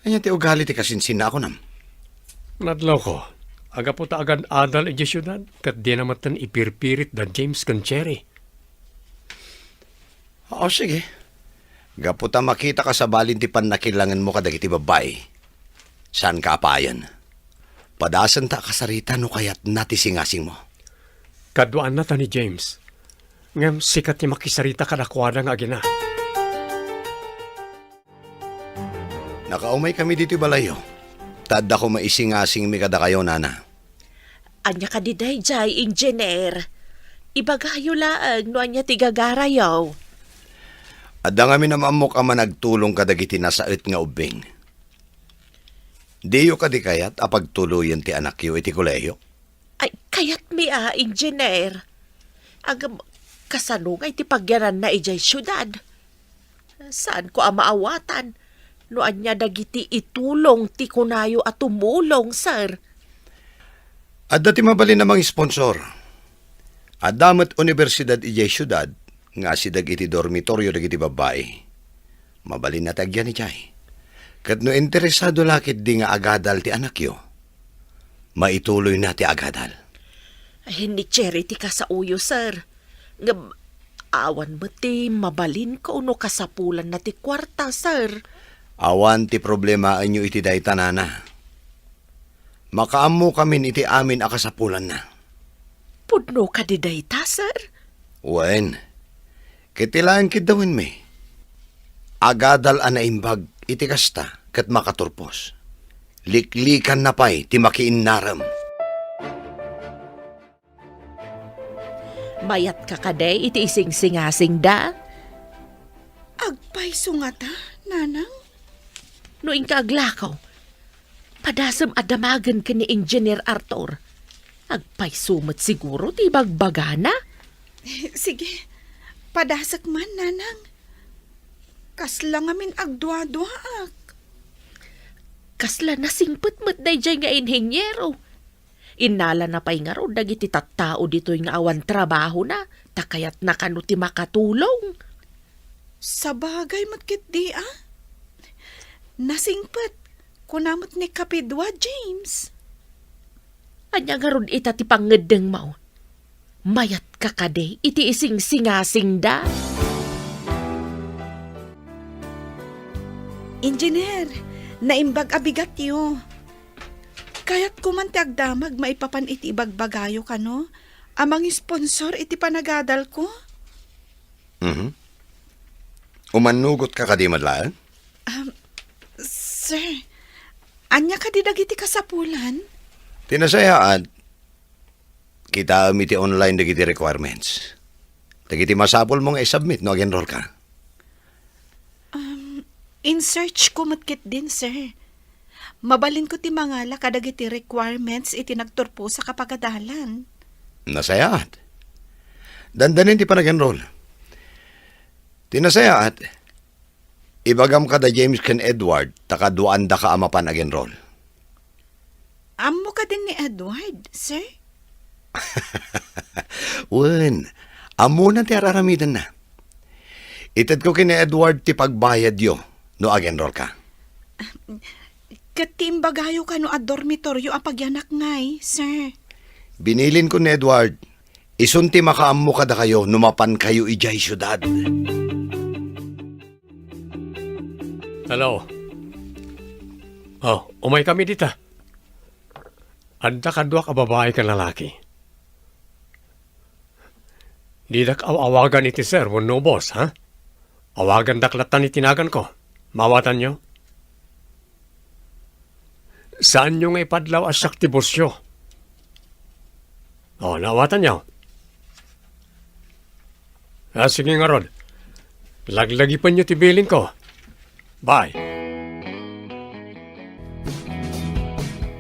anya ti ugali ti kasinsin na ako nam. Nadlaw ko. Aga po ta agad adal iti syudad. Kat di naman tan ipirpirit da James kan Cherry. Oo, sige. Gaputa makita ka sa balin ti panakilangan mo kadagiti babae. Saan ka apayan? Padasan ta kasarita no kayat nati singasing mo. Kaduan na ta ni James. Ngam sikat ni makisarita kadakwada nga agina. Nakaumay kami dito balayo. Tadda ko maisingasing mi kada kayo, nana. Anya ka di day jay, engineer. Ibagayo laang no anya tigagarayaw. Adda nga minamamok ama nagtulong kadagiti nasaet nga ubing. Diyo ka di kayat apagtuluyan ti anak yo iti koleyo? Ay, kayat mi engineer. Agam, kasanungay ti pagyanan na ijay syudad. Saan ko maawatan? No anya dagiti itulong ti kunayo at tumulong, sir. Adda ti mabalin namang sponsor. Adamat universidad ijay syudad nga si dagiti dormitoryo dagiti babae. Mabalin na tagyan ni Chay. Kat no interesado lakit di nga agadal ti anak yo, maituloy na ti agadal. Ay, hindi charity ka sa uyo, sir. Ngam, awan mo ti mabalin ko no kasapulan na ti kwarta, sir. Awan ti problema anyo iti day tanana. Makaammo kamin iti amin akasapulan na. Pudno ka di day ta, sir. Wen, kitilaan kidawin me. Agadal anaimbag iti kasta kat makaturpos. Liklikan na pa'y ti makiinnaram. Mayat ka kaday iti ising-singasing da. Agpay sungata, nanang. Noing ka aglakaw, padasam adamagan ka ni Engineer Arthur. Agpay sumat siguro ti bagbagana. Sige, padasak man, nanang. Kasla ngamin agdwa-dwaak. Kasla nasingpet met day jay nga inhenyero. Inala na pa'y nga ro, dagiti tattao dito'y nga awan trabaho na, takayat na kano ti makatulong. Sa bagay matkit di, ah. Nasingpet, kunamot ni Kapidwa, James. Anya nga ron ita ti pangedeng mo. Mayat ka kade, iti ising-singasing da. Engineer, naimbag abigat yo. Kaya't kumanti agdamag maipapan iti ibagbagayo ka, no? Amang sponsor iti panagadal ko. Umanugot ka kadi madlaan? Sir, anya ka di dagiti kasapulan? Tinasayaan, kita amiti online dagiti requirements. Dagiti masapol mong i-submit noag-enroll ka. In search ko matkit din, sir. Mabalin ko ti mangala kadagiti requirements iti nagturpo sa kapagadalan. Nasayaat. Dandanin ti pa nag-enroll. Tinasayaat. Ibagam ka da James ken Edward, takaduan da ka amapan nag-enroll. Amo ka din ni Edward, sir? Wen, amo na ti araramidan na. Itad ko kini Edward ti pagbayad yo, no ag-enroll ka. Katimbagayo ka no at dormitoryo ang pagyanak ngay, sir. Binilin ko ni Edward, isunti makaammo kada kayo, numapan kayo ijay syudad. Hello. Oh, umay kami dita. Anda ka duwa ka babae ka lalaki. Di dak awagan iti sir, no boss, ha? Awagan daklatan itinagan ko. Mawatan nyo? Saan nyo nga ipadlaw as saktibosyo? Oh, nawatan nyo. Sige nga Rod. Laglagi pa nyo tibilin ko. Bye.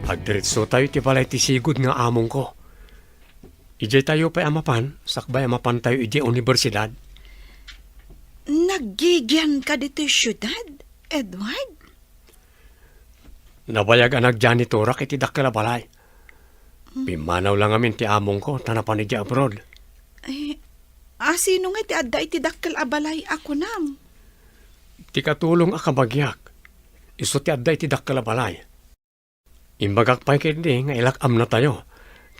Agdiritso tayo ti palay ti sigud nga among ko. Ijay tayo pa amapan, sakbay amapan tayo ijay universidad. Nagigyan ka dito syudad, Edward? Nabayag anak janitora kiti dakkel balay. Pimanaw lang amin ti among ko, tanapan ijay abroad. Sino nga ti adda iti dakkel abalay ako nam? Ti katulong akabagyak. Iso ti adda iti dakkel balay. Imbagak pa'y kindi nga ilakam na tayo.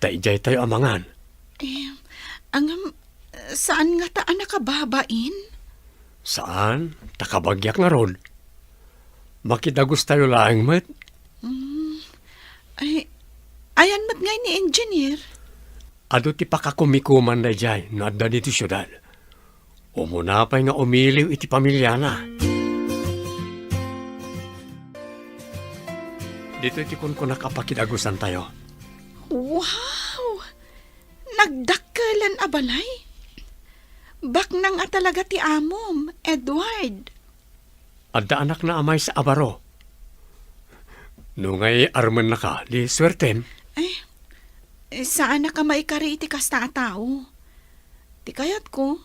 Ta ijay tayo amangan. Saan nga taan nakababain? Saan? Takabagyak nga ron. Makidagos tayo laeng met. Ayan mat ngay ni engineer. Ado ti pakakumikuman na ijay no adda dito syudad. Umunapay nga umiliw iti pamilya na. Dito ti kun nakapakidagusan tayo. Wow! Nagdakkelan abalay? Bak nang talaga ti amom, Edward. Adda anak na amay sa abaro. Nungay arman na ka, di swerten. Saan na ka maikari iti kasta a tao? Ti kayat ko,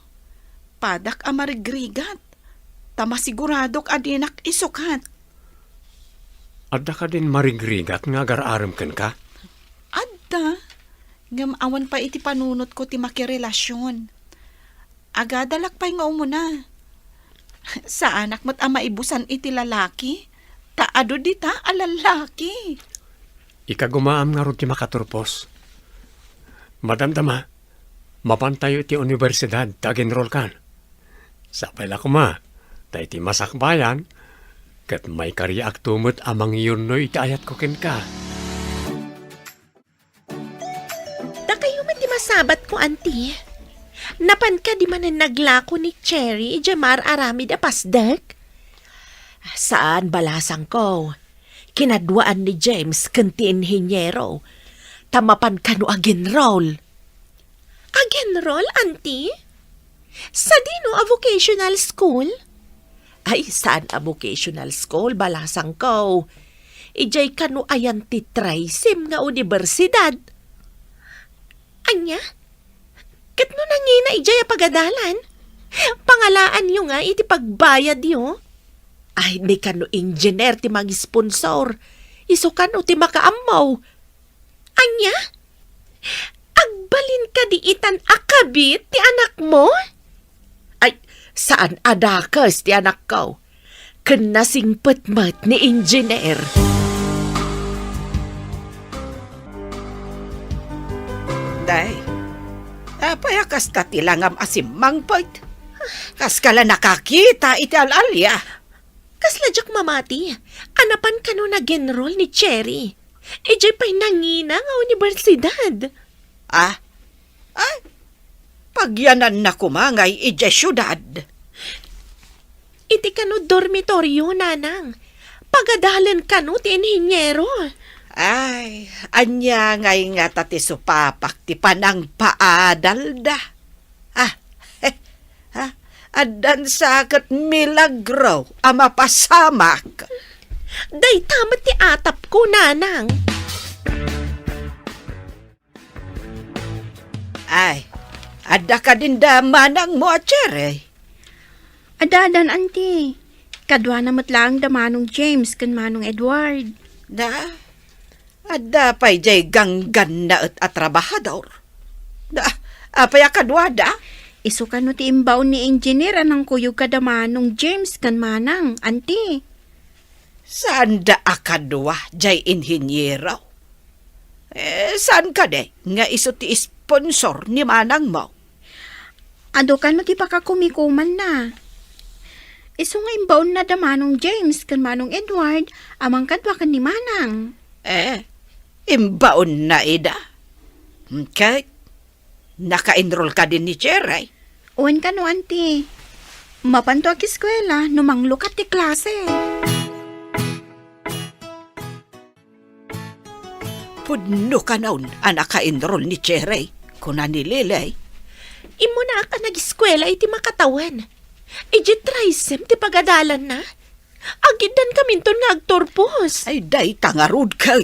padak a marigrigat. Tamasiguradok adinak isukat. Adda ka din marigrigat nga gar-aram ken ka. Adda, ngam awan pa iti panunot ko ti makirelasyon. Agadalak pa'y nga umuna. Sa anak mo't ama ibusan iti lalaki, taado dita a lalaki. Ikagumaam nga ron ti makaturpos. Madamdama, mapantayo iti universidad, tag-enroll kan. Sapay la kuma, tayo iti masakbayan, kat may kariak tumot amang yun no iti ayat ko ken ka. Da kayo man di masabat ko, auntie. Napan ka di man naglako ni Cherry, Jamar Aramid a pasdek? Saan balasang ko? Kinadwaan ni James kanti inhinyero. Tamapan ka no agenroll. Agenroll, auntie? Sa dino a vocational school? Ay, saan a vocational school, balasang ko? Ijay ka no ayan ti Trisim nga universidad. Anya? Kat no nangina ijay a pagadalan? Pangalaan nyo nga iti pagbayad yo. Ay, di ka no engineer ti mag-sponsor. Iso ka no ti makaamaw. Anya? Agbalin ka di itan akabit ti anak mo? Ay, saan adakas ti anak ko? Kanasing patmat ni engineer. Day, payakas ta tilangam asimang poit. Kas kala nakakita iti alalya. Kasladyak mamati, anapan ka no nag-enroll ni Cherry. Ejay pa'y nangina nga universidad. Pagyanan na kumangay iti syudad. Iti ka no dormitoryo, nanang. Pagadalan ka no ti inhinyero. Ay, anya ngay nga tati supapak ti panang paadal da. Adan sakat milagro ama pasamak. Day tamat ti atap ko, nanang. Ay, ada ka din da manang mo, Cherry. Adadan, auntie. Kadwa na matlang da manong James kan manong Edward. Da, ada pa'y jay ganggan na at trabahador. Da, apay akadwada. Iso ka no ti imbaw ni engineer anang kuyog kada manong James kan manang, auntie. Saan da akadwa jay inhinyero? Saan ka de nga iso ti sponsor ni manang mo? Ado ka no ti pakakumikuman na. Iso nga imbaw na da manong James kan manong Edward, amang kadwa kan ni manang. Imbaon na ida. Kahit naka-enroll ka din ni Cherry. Uwan ka no, auntie. Mapanto ak eskwela, numanglukat ti klase. Pudno ka naun ang naka-enroll ni Cherry. Kuna ni Lilay. Imo na ka nag-eskwela iti makatawan. Iji trisem ti pagadalan na. Agidan kami to nga agtorpos. Ay day tangarud ka.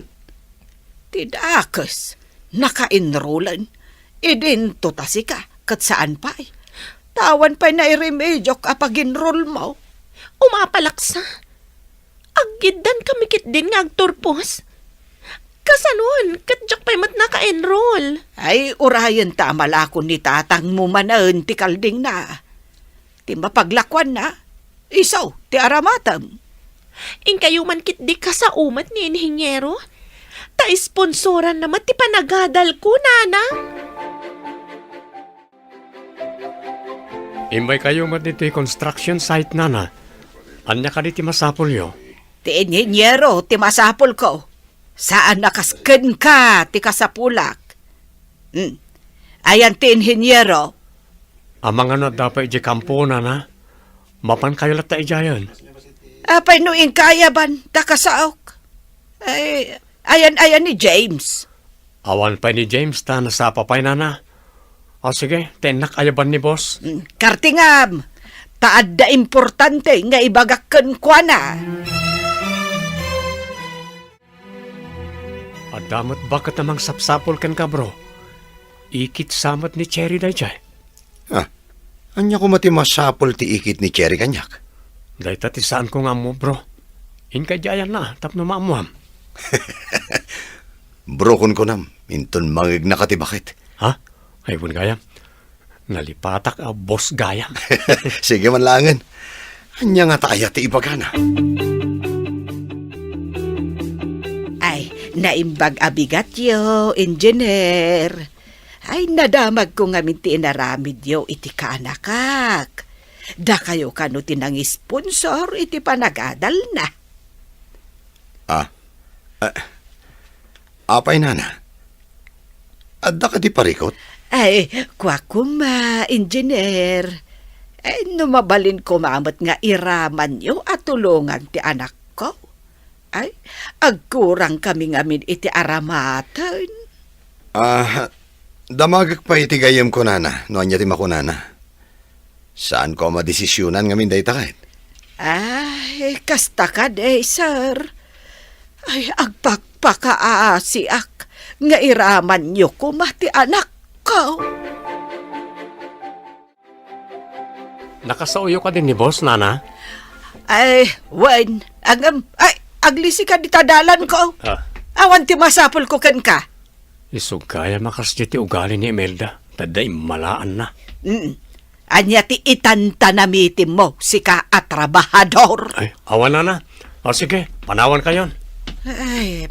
Tidakas. Naka-enrollan. Idin to tasi ka. Kat saan pa eh. Tawan pa na i-remedyo kapag enroll mo. Umapalaksa. Agidan kami kit din nga agtorpos. Kasanon, katjak pa'y mat naka-enroll. Ay, urayan tamalakon ni tatang mo manaon ti kalding na. Ti mapaglakwan na. Isaw, ti aramatam. In kayo man kit di ka sa umat ni inhinyero. Ta-sponsoran naman ti panagadal ko, nanang. Imbay kayo mat dito construction site nana. Anya ka di ti masapol yo? Ti inhinyero, ti masapol ko. Saan nakasken ka, ti kasapulak? Ayan ti inhinyero. Amang ano dapat iji kampo na. Mapan kayo lata ijayan. Apay no kaya ban, takasaok. Ay, ayan ni James. Awan pa ni James ta nasa papay nana. O sige, tenak ayaban ni boss. Kartingam, taad da importante nga ibagakken kwa na. Adamat bakit namang sapsapol kan ka bro? Ikit samat ni Cherry day jay. Anya ko mati masapol ti ikit ni Cherry kanyak. Day tati saan ko nga mo bro? Inka jayan na, tapno maamuam. Brokon ko nam, inton mangig na katibakit. Ha? Ay pun gayam. Nalipatak a boss gayam. Sige man langan. Anya nga taaya ti ibagana. Ay, naimbag abigat yo, engineer. Ay, nadamag ko nga minti inaramid yo iti kanakak. Da kayo kano tinang sponsor iti panagadal na. Apay nana. Adda ka di parikot? Ay, kwa kuma, engineer. Ay, numabalin ko mamat nga iraman yo at tulungan ti anak ko. Ay, agkurang kami ngamin iti aramatan. Damagak pa iti gayam ko nana, no anya ti makunana. Saan ko madesisyonan ngamin day takit? Ay, kasta ka day, sir. Ay, agpakpakaasiak nga iraman nyo kumati anak ko. Nakasauyo ka din ni boss, nana? Ay, wen, aglisi ka ditadalan ko. Awan ti masapol ko ken ka. Isog kaya makas ti ugali ni Imelda. Taday malaan na. Anya ti itantanamitim mo, sika at trabahador. Ay, awan na. O sige, panawan kayon. Ay,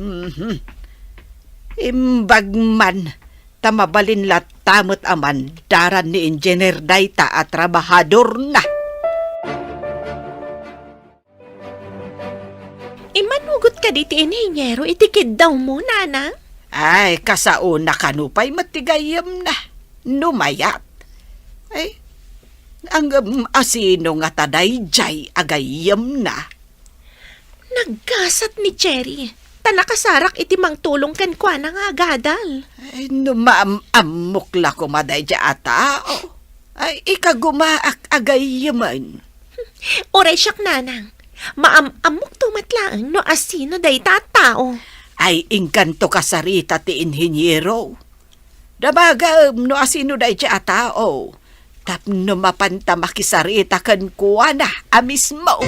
Imbagman, tamabalin tamot aman, daran ni engineer dayta at trabahador na. Imanugot ka di ti inhinyero, itikid daw mo, nanang. Ay, kasauna kanupay matigayam na. Numayat. Ay, ang asino nga taday jay agayam na. Nagkasat ni Cherry. Tanakasarak iti mang tulong ken kwa na nga agadal. Ay, numaamukla ko maday jay atao. Ay, ikagumaak agayaman. Oray siyak, nanang. Maamamok tumatlaan no asino day tatao. Ay, inkanto kasarita ti inhinyero. Damagam no asino da iti a tao. Tapno mapanta makisarita kan kuwa na amismo.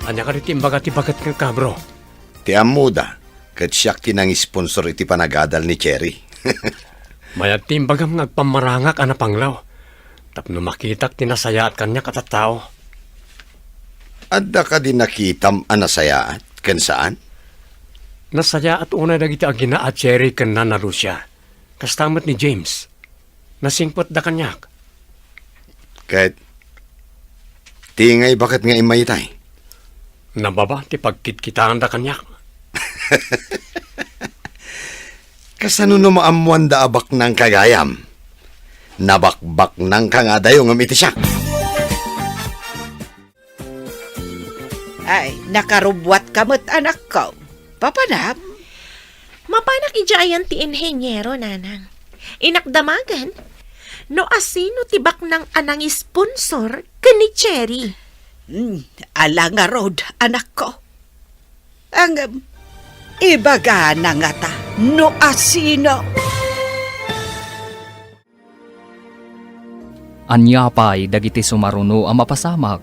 Anya ka rin timbagat-ibagat ng kabro. Ti amuda, kat siyak tinang sponsor iti panagadal ni Cherry. Mayat timbagam ngagpamarangak ana panglaw. Tapno makitak tinasaya at kanya katatao. Adda ka din nakitam anasayaat, kan saan? Nasaya at unay dagiti agina at Cherry kan na Rusya. Kastamat ni James. Nasingpot da kanyak. Kahit tingay bakit nga imayitay? Nababa ti pagkitkitaan da kanyak. Kasano no maamuan da abak ng kagayam? Nabakbak ng kangadayo ng iti siya. Ay, nakarubwat kamot anak ko. Papanam? Mapanak ijayan ti inhenyero, nanang. Inakdamagan, no asino tibak ng anang sponsor kani Cherry. Ala nga rod, anak ko. Ang ibaga na nga ta, no asino. Anyapay dagiti sumaruno ang mapasamak.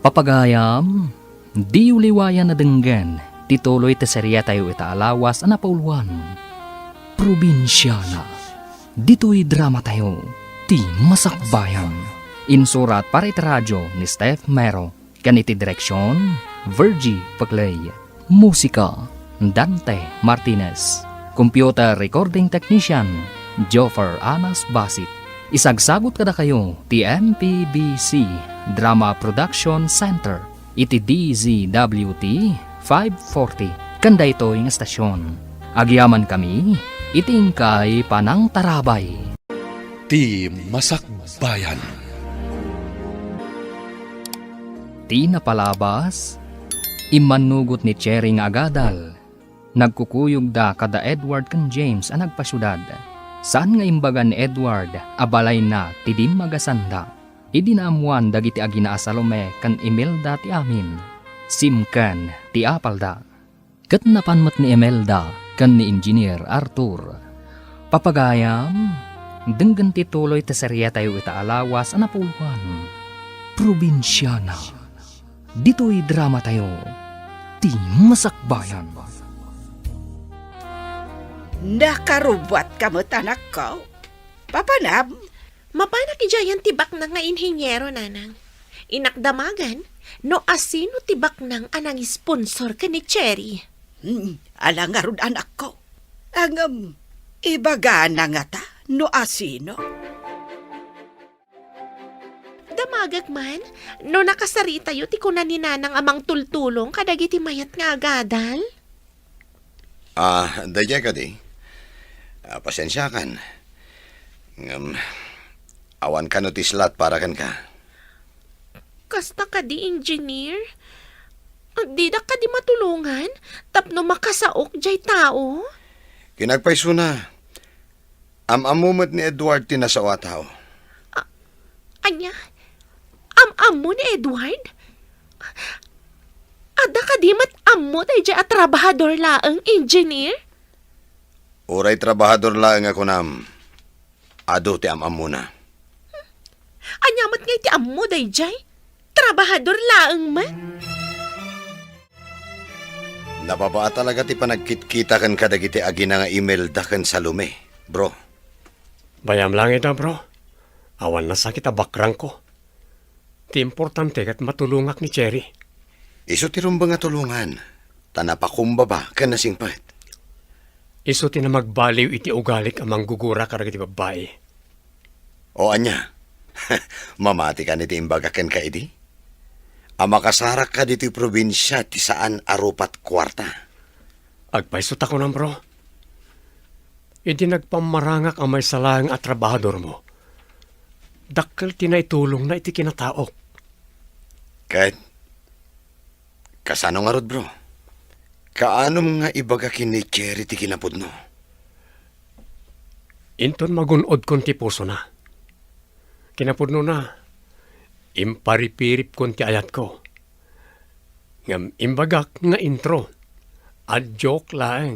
Papagayam, di uliwayan na denggan, tituloy te serya tayo itaalawas ang napauluan. Probinsyana, dito'y drama tayo, ti masakbayan. Insurat para iti radyo ni Steph Mero, kaniti direksyon, Virgie Paglay. Musika, Dante Martinez. Computer Recording Technician, Joffer Anas Basit. Isagsagot kada kayo, ti MPBC Drama Production Center, iti DZWT 540, kanda ito yung estasyon. Agyaman kami, itingkay panang tarabay. Ti Masakbayan. Ti napalabas, imanugot ni Cherry nga agadal. Nagkukuyog da kada Edward kan James ang nagpasyudad. Saan nga imbaga ni Edward, abalay na tidim magasanda. Idinaamuan dagiti agina a Salome kan Imelda ti amin. Simkan ti apalda. Kat napanmat ni Imelda kan ni Engineer Arthur. Papagayam, denggan ti tuloy ti serya tayo itaalawas ang napuluan. Probinsyana. Dito'y drama tayo, ti masakbayan. Nakarubwat kamot anak ko. Papanam? Mapanak ijayan tibak ng nga inhenyero, nanang. Inakdamagan, no asino tibak ng anang sponsor kani Cherry. Ala nga rod anak ko. Ang ibaga na nga ta, no asino. Damagak man, no nakasarita yu ti kunan ni nanang amang tultulong kadagiti mayat nga agadal. Dadya ka di. Pasensya kan. Awan ka no ti slot para kan ka. Kasta ka di engineer? Di da ka di matulungan? Tapno makasaok jay tao? Kinagpaiso na. Amumot ni Edward tinasawa tao. Anya? Am-am mo ni Edward? Ada ka di mat-am mo day jay at trabahador laang engineer? Uray trabahador lang ako nam. Ado ti amam muna. Anyamat ngay ti am mo day jay? Trabahador laang man? Nababa talaga ti panagkitkita kan kadagiti agina nga email da kan Salome, bro. Bayam lang ito, bro. Awan na sakit a bakrang ko. Ti importante kat matulungak ni Cherry. Iso ti rumba nga tulungan. Tanapakumbaba kan nasingpat. Iso ti na magbaliw iti ugalik amang gugura karagiti babae. O anya, mamati ka niti imbaga ken ka idi? Amakasarak ka dito probinsya ti saan arupat kwarta. Agpaisot ako ng bro. Idi nagpamarangak ang may salang at trabahador mo. Dakkel tinaitulong na iti kinataok. Kahit, kasano nga rod bro? Kaano nga ibaga kini Cherry ti kinapod no? Inton magunod kon ti puso na. Kinapod no na. Imparipirip kon ti ayat ko. Ngam imbagak nga intro. Joke lang.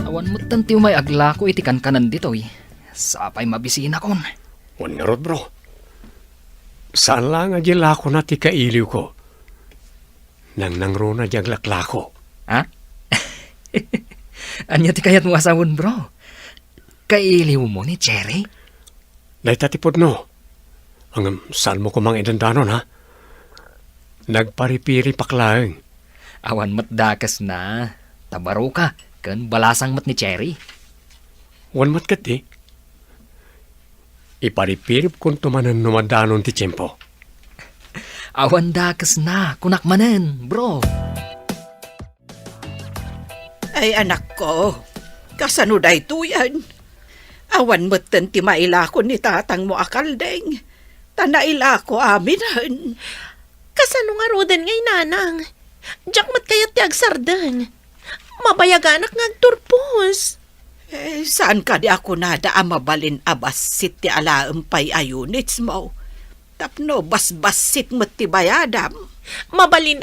Awan mo tantiw may aglako iti kankanan ditoy. Sapay mabisina kon. Wan nga rod, bro. Saan lang agila ko na ti kailiw ko? Nang nangro na jaglaklako. Ha? Anya ti kayat mo asawon, bro? Kailiw mo ni Cherry? Naitatipod no. Ang saan mo kumang idandanon, ha? Nagparipiri paklaeng. Awan matdakas na. Tabaro ka. Kan balasang mat ni Cherry. Wan matkat eh. Iparipirip kung tumanan numadanon ti tiyempo. Awan dakas na. Kunakmanen, bro. Ay anak ko, kasano da ito yan? Awan mo't ti mailako ni tatang mo akaldeng. Tanaila ko aminan. Kasano nga roden ngay nanang? Diyak mat kayat ti agsardan. Mabayaganak nga agturpos. Saan ka di ako nada mabalin abas sit ti alaampay ayunits mo? Tapno basbasit mo't ti bayadam. Mabalin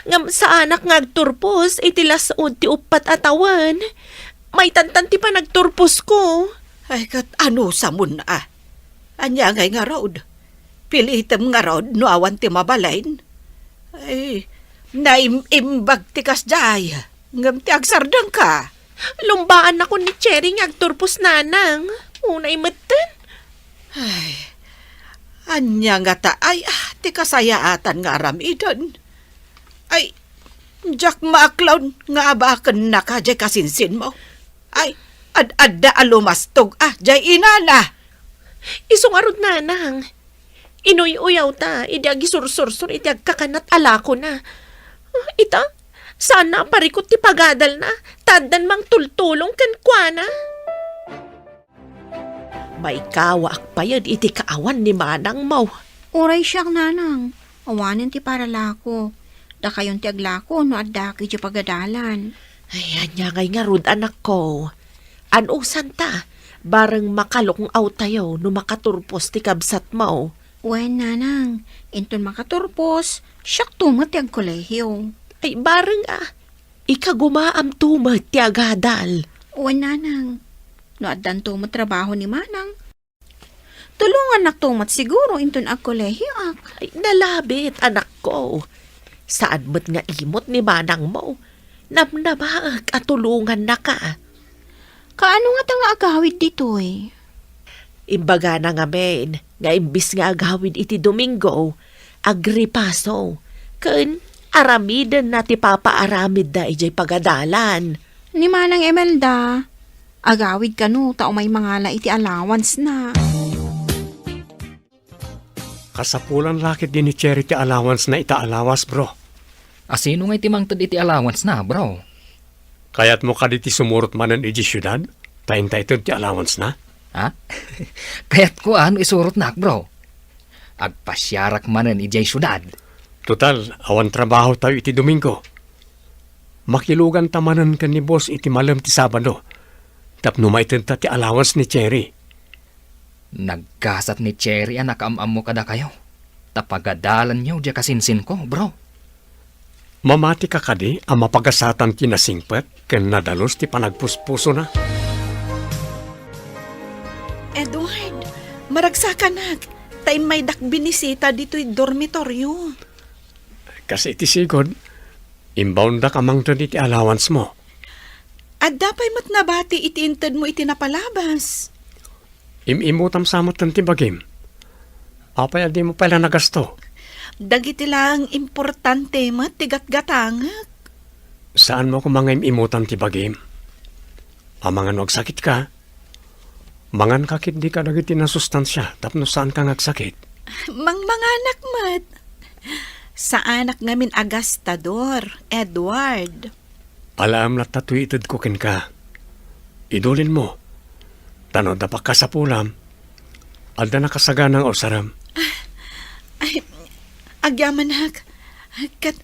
ngam sa anak nga agturpos, itilas ti upat atawan. May tantan ti pa nagturpos ko. Ay kat ano sa mun Anya ngay nga road. Pilitem nga road no awan ti mabalain. Ay, naimbag ti kasjay. Ngam ti agsardang ka. Lumbaan ako ni Cherry nga agturpos nanang. Unay matan. Ay, anya nga ta ay ti kasayaatan nga aramidan. Ay, Jack maaklaw nga abakan na ka jay kasinsin mo. Ay, ad-adda alumastog jay inana. Isungarod nanang. Inuy-uyaw ta, idi agisursur-sur, idi agkakanat alako na. Ita, sana parikot ti pagadal na, tadan mang tultulong kankwana. May kawak pa yan, iti kaawan ni manang mo. Uray siyak nanang. Awanan ti paralako. Da kayon ti aglako no adda ki ti pagadalan. Ay, anya ngay nga rud anak ko. Anusan ta, bareng makalong aw tayo no makaturpos ti kabsat mo. Wen nanang, inton makaturpos, siyak tumat ti agkolehiyo. Ay, bareng ikagumaam tumat ti agadal. Wen nanang, no addan tumat trabaho ni manang. Tulungan nak tumat siguro inton agkolehiyo ak. Ay, nalabit anak ko. Saan mo't nga imot ni manang mo? Namnamaag at tulungan na ka. Kaano nga tanga agawid dito eh? Imbaga na nga men, nga imbis nga agawid iti Domingo, agripaso. Kun aramiden na ti papaaramid da ijay pagadalan. Ni manang Emelda, agawid ka no, tao may mangala iti allowance na. Kasapulan lakit din ni Cherry ti allowance na itaalawas, bro. Asino nga itimang tad iti allowance na, bro? Kaya't mo ka diti sumurot manan iji syudad? Tayin-tayin ti allowance na? Ha? Kaya't ko isurot nak, bro. Agpasyarak manan ijay syudad. Total, awan trabaho tayo iti Domingo. Makilugan tamanan kan ni boss iti malam ti Sabado. Tapno maitenta ti allowance ni Cherry. Nagkasat ni Cherry nakam-am mo kada kayo. Tapagadalan niyo diya kasinsin ko, bro. Mamati ka kadi ang mapagasatan kinasingpet ken nadalos ti panagpuspuso na. Edward, maragsakan na. Tayo may dakbinisita dito'y dormitoryo. Kasi iti sigod, inbound na kamang doon iti allowance mo. At dapay mat nabati iti inted mo iti napalabas. Imimutam samot ng tibagim. Apay adi mo pala nagasto. Dagiti lang importante mat tigat-gatangak. Saan mo kung mga imimutam tibagim? Amangan wagsakit ka. Mangan kakit di ka dagiti na sustansya tapno saan ka ngagsakit. Mga anak mat. Sa anak ngamin agastador, Edward. Alam na tatuitid ko ken ka. Idulin mo. Tano dapak ka sa pulam. Alda na kasaganang osaram. Ay, agyaman hak. Kat,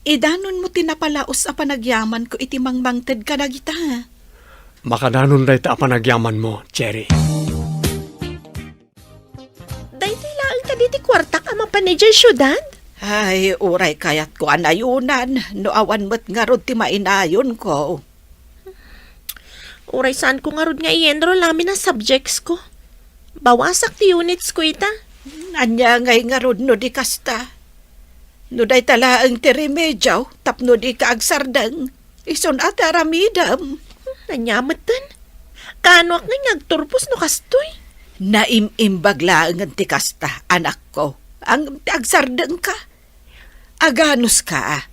idanon mo tinapalaos a panagyaman ko iti mangmangted ka na kita. Makadanon day ta panagyaman mo, Cherry. Day lang ka diti kwarta ka mapanedya syudad? Ay, uray kayat ko anayunan, no awan mo't nga rod ti mainayon ko. Uray saan ko nga rod nga i-enroll namin ang subjects ko. Bawasak ti units ko ita. Anya ngay nga rod no di kasta. No day talaang ti remedyaw, tapno di kaagsardang, ison at aramidam. Nanyamatan. Kano ak nga nagturpos no kastoy. Naimimbaglaang ang ti kasta, anak ko. Ang agsardang ka. Aganos ka,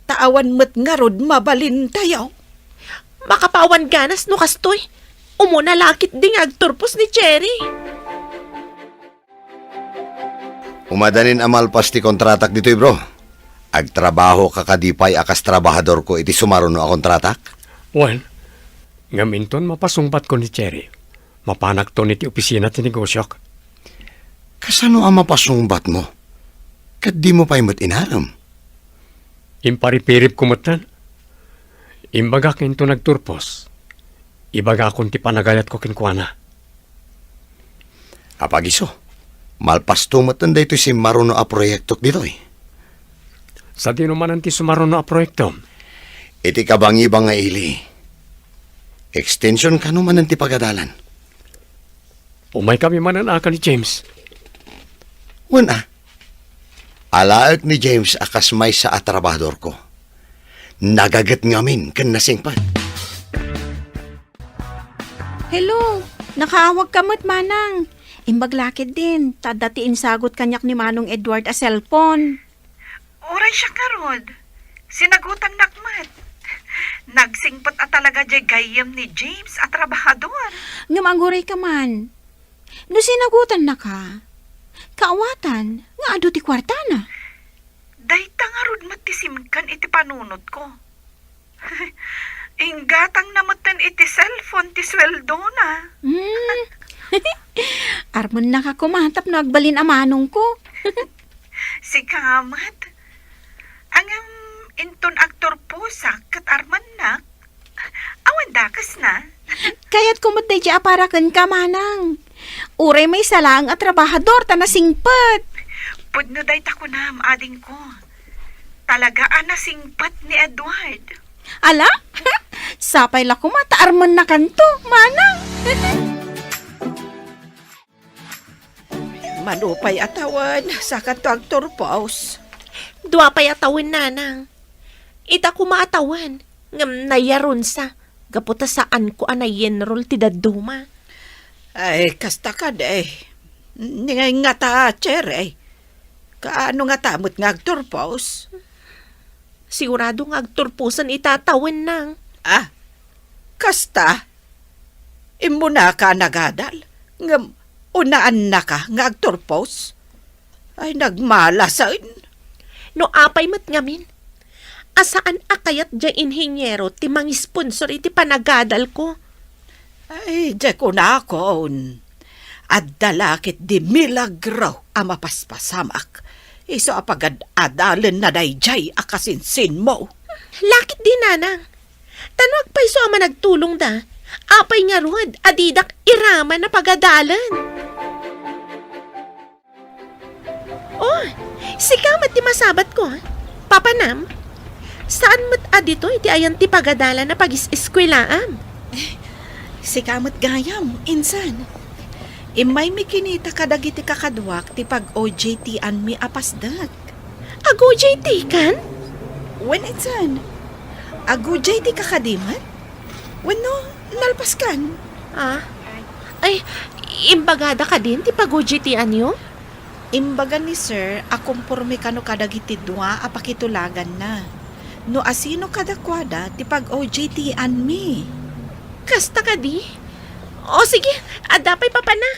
taawan mo't nga rod mabalin tayo. Makapawan ganas no kastoy. Umuna lakit ding agturpos ni Cherry. Umadanin amalpas ti kontratak dito'y bro. Agtrabaho ka kadipay akas trabahador ko iti sumaruno a kontratak. Wan, ngaminton mapasungbat ko ni Cherry. Mapanak to ni ti opisina ti negosyok. Kasano ang mapasungbat mo? Kat di mo pa imot inaram. Imparipirip kumatan. Imbaga kinto nagturpos. Ibaga akong ti panagayat ko kinkwana. Apagiso, malpas tumatan da ito si maruno a proyektok dito'y. Sa di naman ang ti sumaron na proyekto. Iti kabangi-bang nga ili. Extension ka naman ang ti pagadalan. Umay kami mananaka ni James. Wana, alaag ni James akas may sa atrabador ko. Nagagat ngamin kan nasingpan. Hello, nakaawag ka mo't manang. Imbaglakid din, tadatiin sagot kanyak ni Manong Edward a cellphone. Oray siya karod. Sinagutan nakmat. Nagsingpot at talaga jay gayam ni James at trabahador. Ngamaguray ka man. No sinagutan na ka, kaawatan, nga ado ti kwarta na. Dayta nga rod matisimkan iti panunod ko. Inggatang namutan iti cellphone ti sweldo na. Armon na ka kumatap na agbalin amanong ko. Si Kamat. Angam inton aktor pusak kat arman na. Awan dakas na. Kaya't kumutay di aparakan ka manang. Uray may salang at trabahador ta nasingpat. Pudno day tako na ading ko. Talaga anasingpat ni Edward. Ala? Sapay la kumata armon na kanto, manang. Manupay atawan sa kanto aktor pause. Dua pa'y atawin nanang. Ita ko maatawan. Ngam nayaron sa. Gaputa saan ko anay-enroll ti daduma. Ay, kasta ka de. Ningay nga ta, Cherry. Kaano nga tamot nga aktor pause? Sigurado nga agturpusan itatawin nang. Ah, kasta? Imo na ka nagadal? Ngam, unaan na ka nga aktor pause? Ay, nagmalasan. No apay mat ngamin. Asaan akayat dya inhinyero ti mang sponsor iti panagadal ko. Ay, di ko na akon. At dalakit di milagro ang mapaspasamak. Iso apagad adalin na dayjay akasinsin mo. Lakit di nanang. Tanwag pa iso ama nagtulong da. Apay nga ruad, adidak irama na pagadalan. Oh, si Kamat ti masabat ko. Papanam, saan mo't adito iti ayan ti pagadala na pag-iskwilaam? Si Kamot gayam, insan. Imay mi kinita kadagiti kakadwak ti pag-OJT-an mi apasdak. Ag-OJT kan? When insan? Ag-OJT kakadimat? Wano, nalpas kan? Ah, ay, imbagada ka din ti pag-OJT-an nyo? Imbaga ni sir, akumporme kano kadagiti dua apakitulagan na. No asino kadakwada ti pag-OJT-an mi. Kasta ka di? O sige, adapay pa na.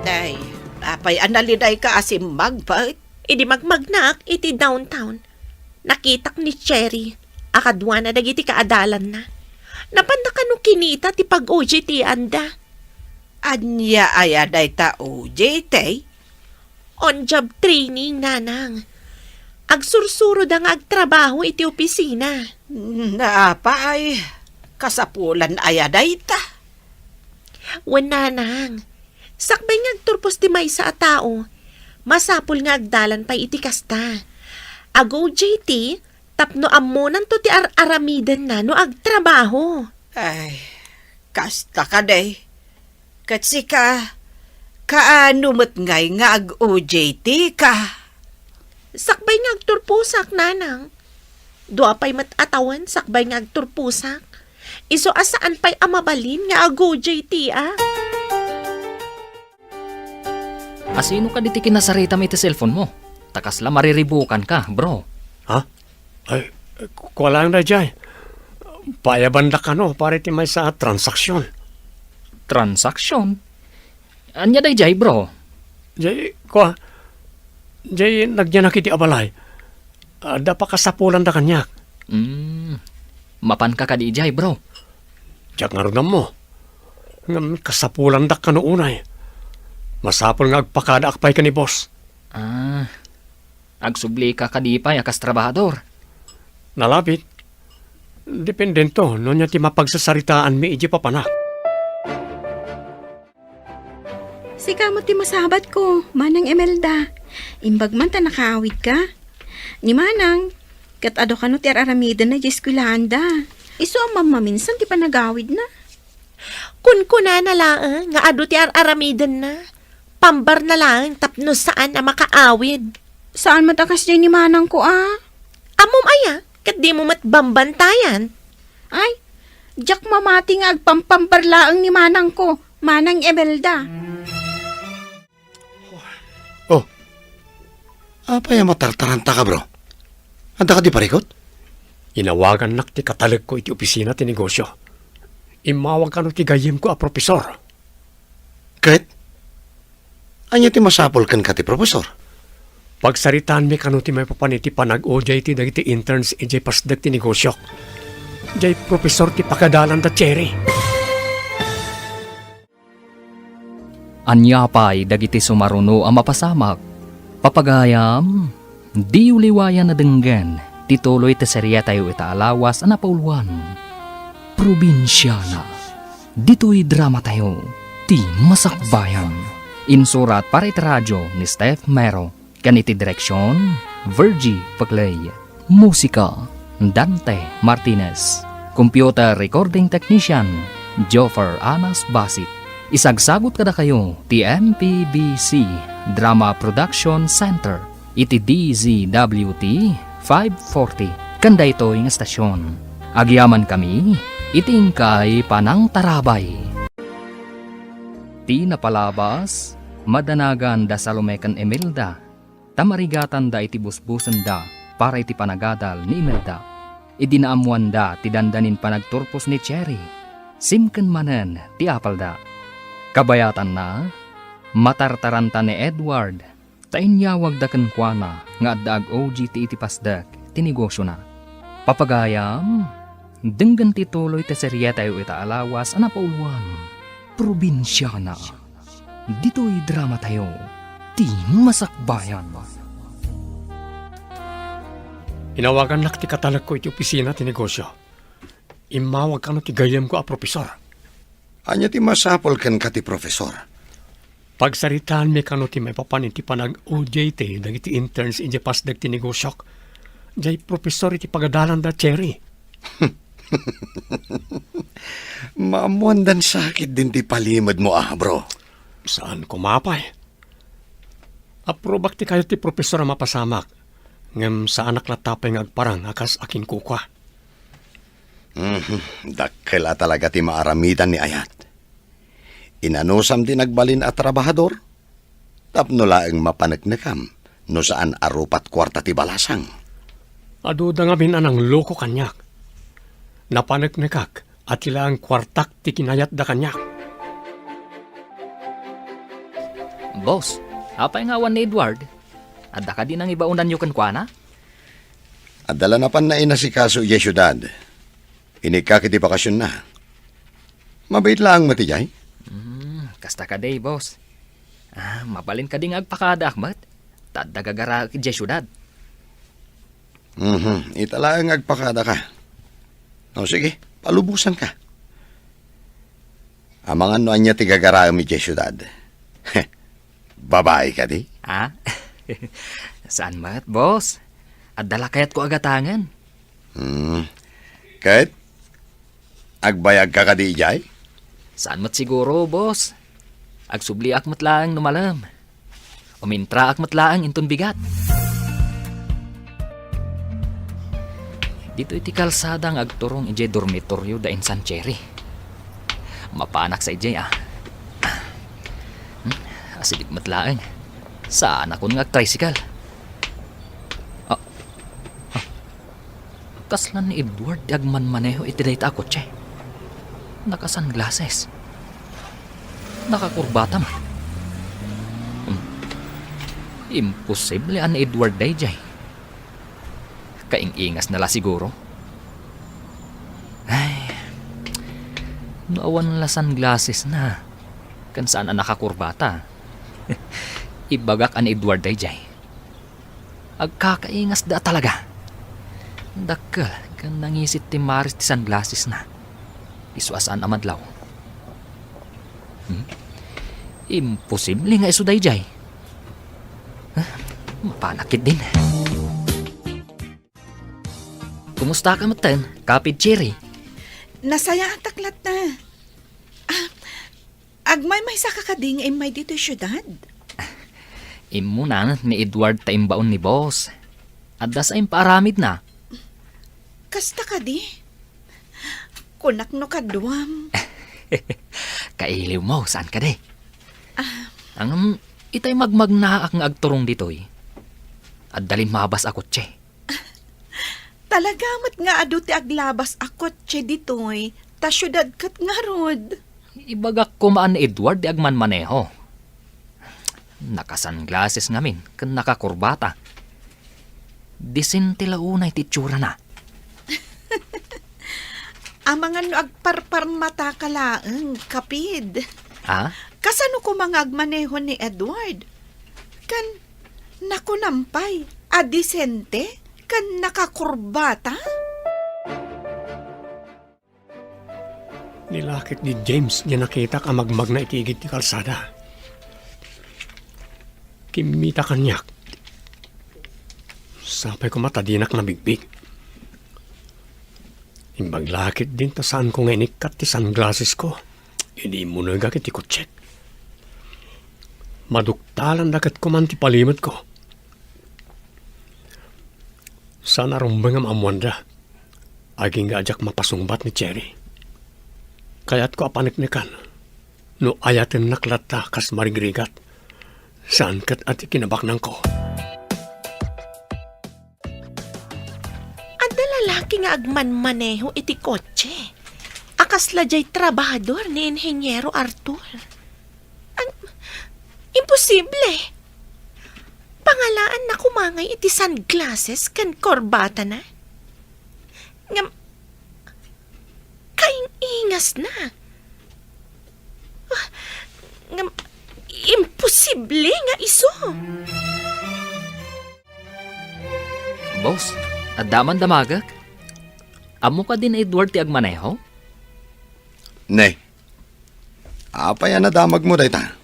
Day, apay analiday ka asim magpat. Idi magmagnak iti downtown. Nakitak ni Cherry. Akadwa na dagiti kaadalan na. Napanda ka no kinita ti pag-OJT-an da. Anya ayaday ta OJT? On-job training, nanang. Agsursuro da nga agtrabaho iti opisina. Naapa ay kasapulan ayaday ta. Wan nanang. Sakbay nga agturpos ti maysa a tao. Masapul nga agdalan pa'y iti kasta. Ago, JT, tapno amunan to ti aramidan na no agtrabaho. Ay, kasta ka day. Katsi ka, kaano mo't ngay nga ag-OJT ka? Sakbay nga agturpusak, nanang. Dua pa'y matatawan, sakbay nga agturpusak. Iso asaan pa'y amabalin nga ago, JT, ah? Asino ka diti kinasarita mo iti cellphone mo? Takas la mariribukan ka, bro. Ha? Ay, kuwalang na dyan. Payabanda ka no, para iti may sa transaksyon. Transaksyon? Anya day jay, bro? Jay, nagyan na kiti abalay. Da pa kasapulan da kanyak. Mapan ka di jay, bro. Diyak nga rin mo. Kasapulan da ka no unay. Masapol nga agpakada akpay ka ni boss. Agsubli ka kadipay akas trabahador. Nalapit. Dependento, no niya ti mapagsasaritaan mi iji papanak. Sika mo ti masabat ko, Manang Imelda. Imbag man ta nakaawid ka. Ni Manang, kat ado ka no ti aramida na jeskulanda. Iso ang mamaminsan ti panagawid na. Kun-kuna na lang, nga ado ti aramidan na. Pambar na lang, tapno saan ang makaawid. Saan matakas dyan ni Manang ko ah? Amom aya, kat di mo matbambantayan. Ay, jak mamati nga agpampamparlaang ni Manang ko, Manang Imelda. Oh, apa yung matartaranta ka, bro? Anda ka di parikot? Inawagan nak ti katalag ko iti opisina ti negosyo. Imawag ka no ti gayem ko a profesor. Kahit? Anya ti masapol kan ka ti profesor? Pagsaritaan mi kano ti may papaniti panag-OJT dagiti interns iti pasdag ti negosyo. Jay profesor ti pakadalan da cherry. Anyapay dagiti sumaruno ang mapasamak. Papagayam, di uliwayan na denggan, tituloy ti serya tayo itaalawas ang napauluan. Probinsyana, dito'y drama tayo, ti masakbayan. Insurat para iti radyo ni Steph Mero, kaniti direksyon, Virgie Paglay, musika, Dante Martinez, computer recording technician, Joffer Anas Basit. Isagsagot kada kayo ti MPBC Drama Production Center iti DZWT 540 kanda ito yung estasyon. Agyaman kami itingkay panang tarabay. Ti napalabas madanagan da Salomekan Imelda tamarigatan da iti busbusan da para iti panagadal ni Imelda. Idinaamuan da ti dandanin panagturpos ni Cherry. Simken manen ti apal da. Kabayatan na, matartaranta ni Edward, tainyawag da kenkwana nga addaag OG ti iti pasdak, tinegosyo na. Papagayam, denggan tituloy ti serya tayo itaalawas ang napauluan, probinsyana. Dito'y drama tayo, ti masakbayan. Inawagan nak ti katalag ko iti opisina ti negosyo. Imawag ka no ti gayem ko a profesor. Anya ti masapol kan ka ti profesor? Pagsaritaan mi kano ti may papaniti panag-OJT dagiti interns iti pasdag ti negosyo. Jay profesor iti pagadalan da cherry. Maamuan dan sakit din ti palimad mo bro. Saan kumapay? Aprobak ti kayo ti profesor ang mapasamak. Ngem sa anak latapay nga agparang akas akin kukwa. Dakkel talaga ti maaramitan ni Ayat. Inanusam din nagbalin at trabahador. Tapno laeng mapanagnakam no saan arupat kwarta ti balasang. Aduda nga binanang loko kanyak. Napanagnakak at sila ang kwartak ti kinayat da kanyak. Boss, apay nga awan ni Edward? Adda ka din ang ibaunan nyo kenkwana? Adala na pan na inasikaso iya syudad. Inikakiti bakasyon na. Mabait lang matijay. Kasta ka day, boss. Mabalin ka ding agpakada, Ahmad. Tadagagara ki syudad. Itala ang agpakada ka. O sige, palubusan ka. Amangan no anya ti gagara mi syudad. Babae ka di? Ha? Saan mat, boss? At dala kayat ko agatangan. Kahit agbayag ka ka di, Jay? Saan mat siguro, boss? Agsubli ak matlaang numalam. Umintra ak matlaang inton bigat. Dito iti kalsadang agturong ije dormitoryo da in San Cherry. Mapanak sa ije Asidik matlaang. Saan ako nga tricycle? Kaslan ni Edward agman maneho iti dayta kotse. Naka-sunglasses. Nakakurbata man. Imposible an Edward dayjay. Kaing-ingas nala siguro. Ay, naawan la sunglasses na. Kan saan ang nakakurbata. Ibagak an Edward dayjay. Agkakaingas da talaga. Dakkel, kan nangisit ti Maris ti sunglasses na. Isuasaan amadlaw. Imposible nga iso dayjay. Mapanakit din. Kumusta ka matan, Kapit Cherry? Nasaya ang taklat na. Agmay may sa kakading ay may dito syudad. Imunan ni Edward taimbaon ni boss. Adas ay paramid na. Kasta ka di? Kunak no kadwam. Kailiw mo, saan ka de? Ang itay magmagnaak nga agturong ditoy. At dalin mabas ako, tse. Talagamat nga adu ti aglabas akot tse ditoy. Ta syudad kat nga rod. Ibagak ko maan ni Edward di agman maneho. Naka-sunglasses ngamin, kan nakakurbata. Disin tilaunay titsura na. Ang mga no agparpar mata kalaang, kapid. Ha? Kasano ko mga agmaneho ni Edward? Kan nakunampay, adisente, kan nakakurbata? Nilakit ni James niya nakita ka magmag na itigid ti kalsada. Kimita kanyak. Sapay ko matadinak na bigbig. Imbaglakit din ta saan ko nga inikat ti sunglasses ko. Hindi mo na gakit ti kutsek. Maduktalan dakat ko man ti palimot ko. Sana rumbang ang amwanda. Aging gaajak mapasungbat ni Cherry. Kaya't ko apaniknikan. No ayatin naklat ta kas marigrigat. Saan kat at ikinabaknan ko. Lalaki nga agman-maneho iti kotse. Akas lajay trabahador ni Inhenyero Arthur. Imposible. Pangalaan na kumangay iti sunglasses kan korbata na. Ngam, kaing ingas na. Ngam, imposible nga iso. Boss, adaman damagak? Amo ka din Edward ti agmaneho? Ne. Apa yan na damag mo dayta?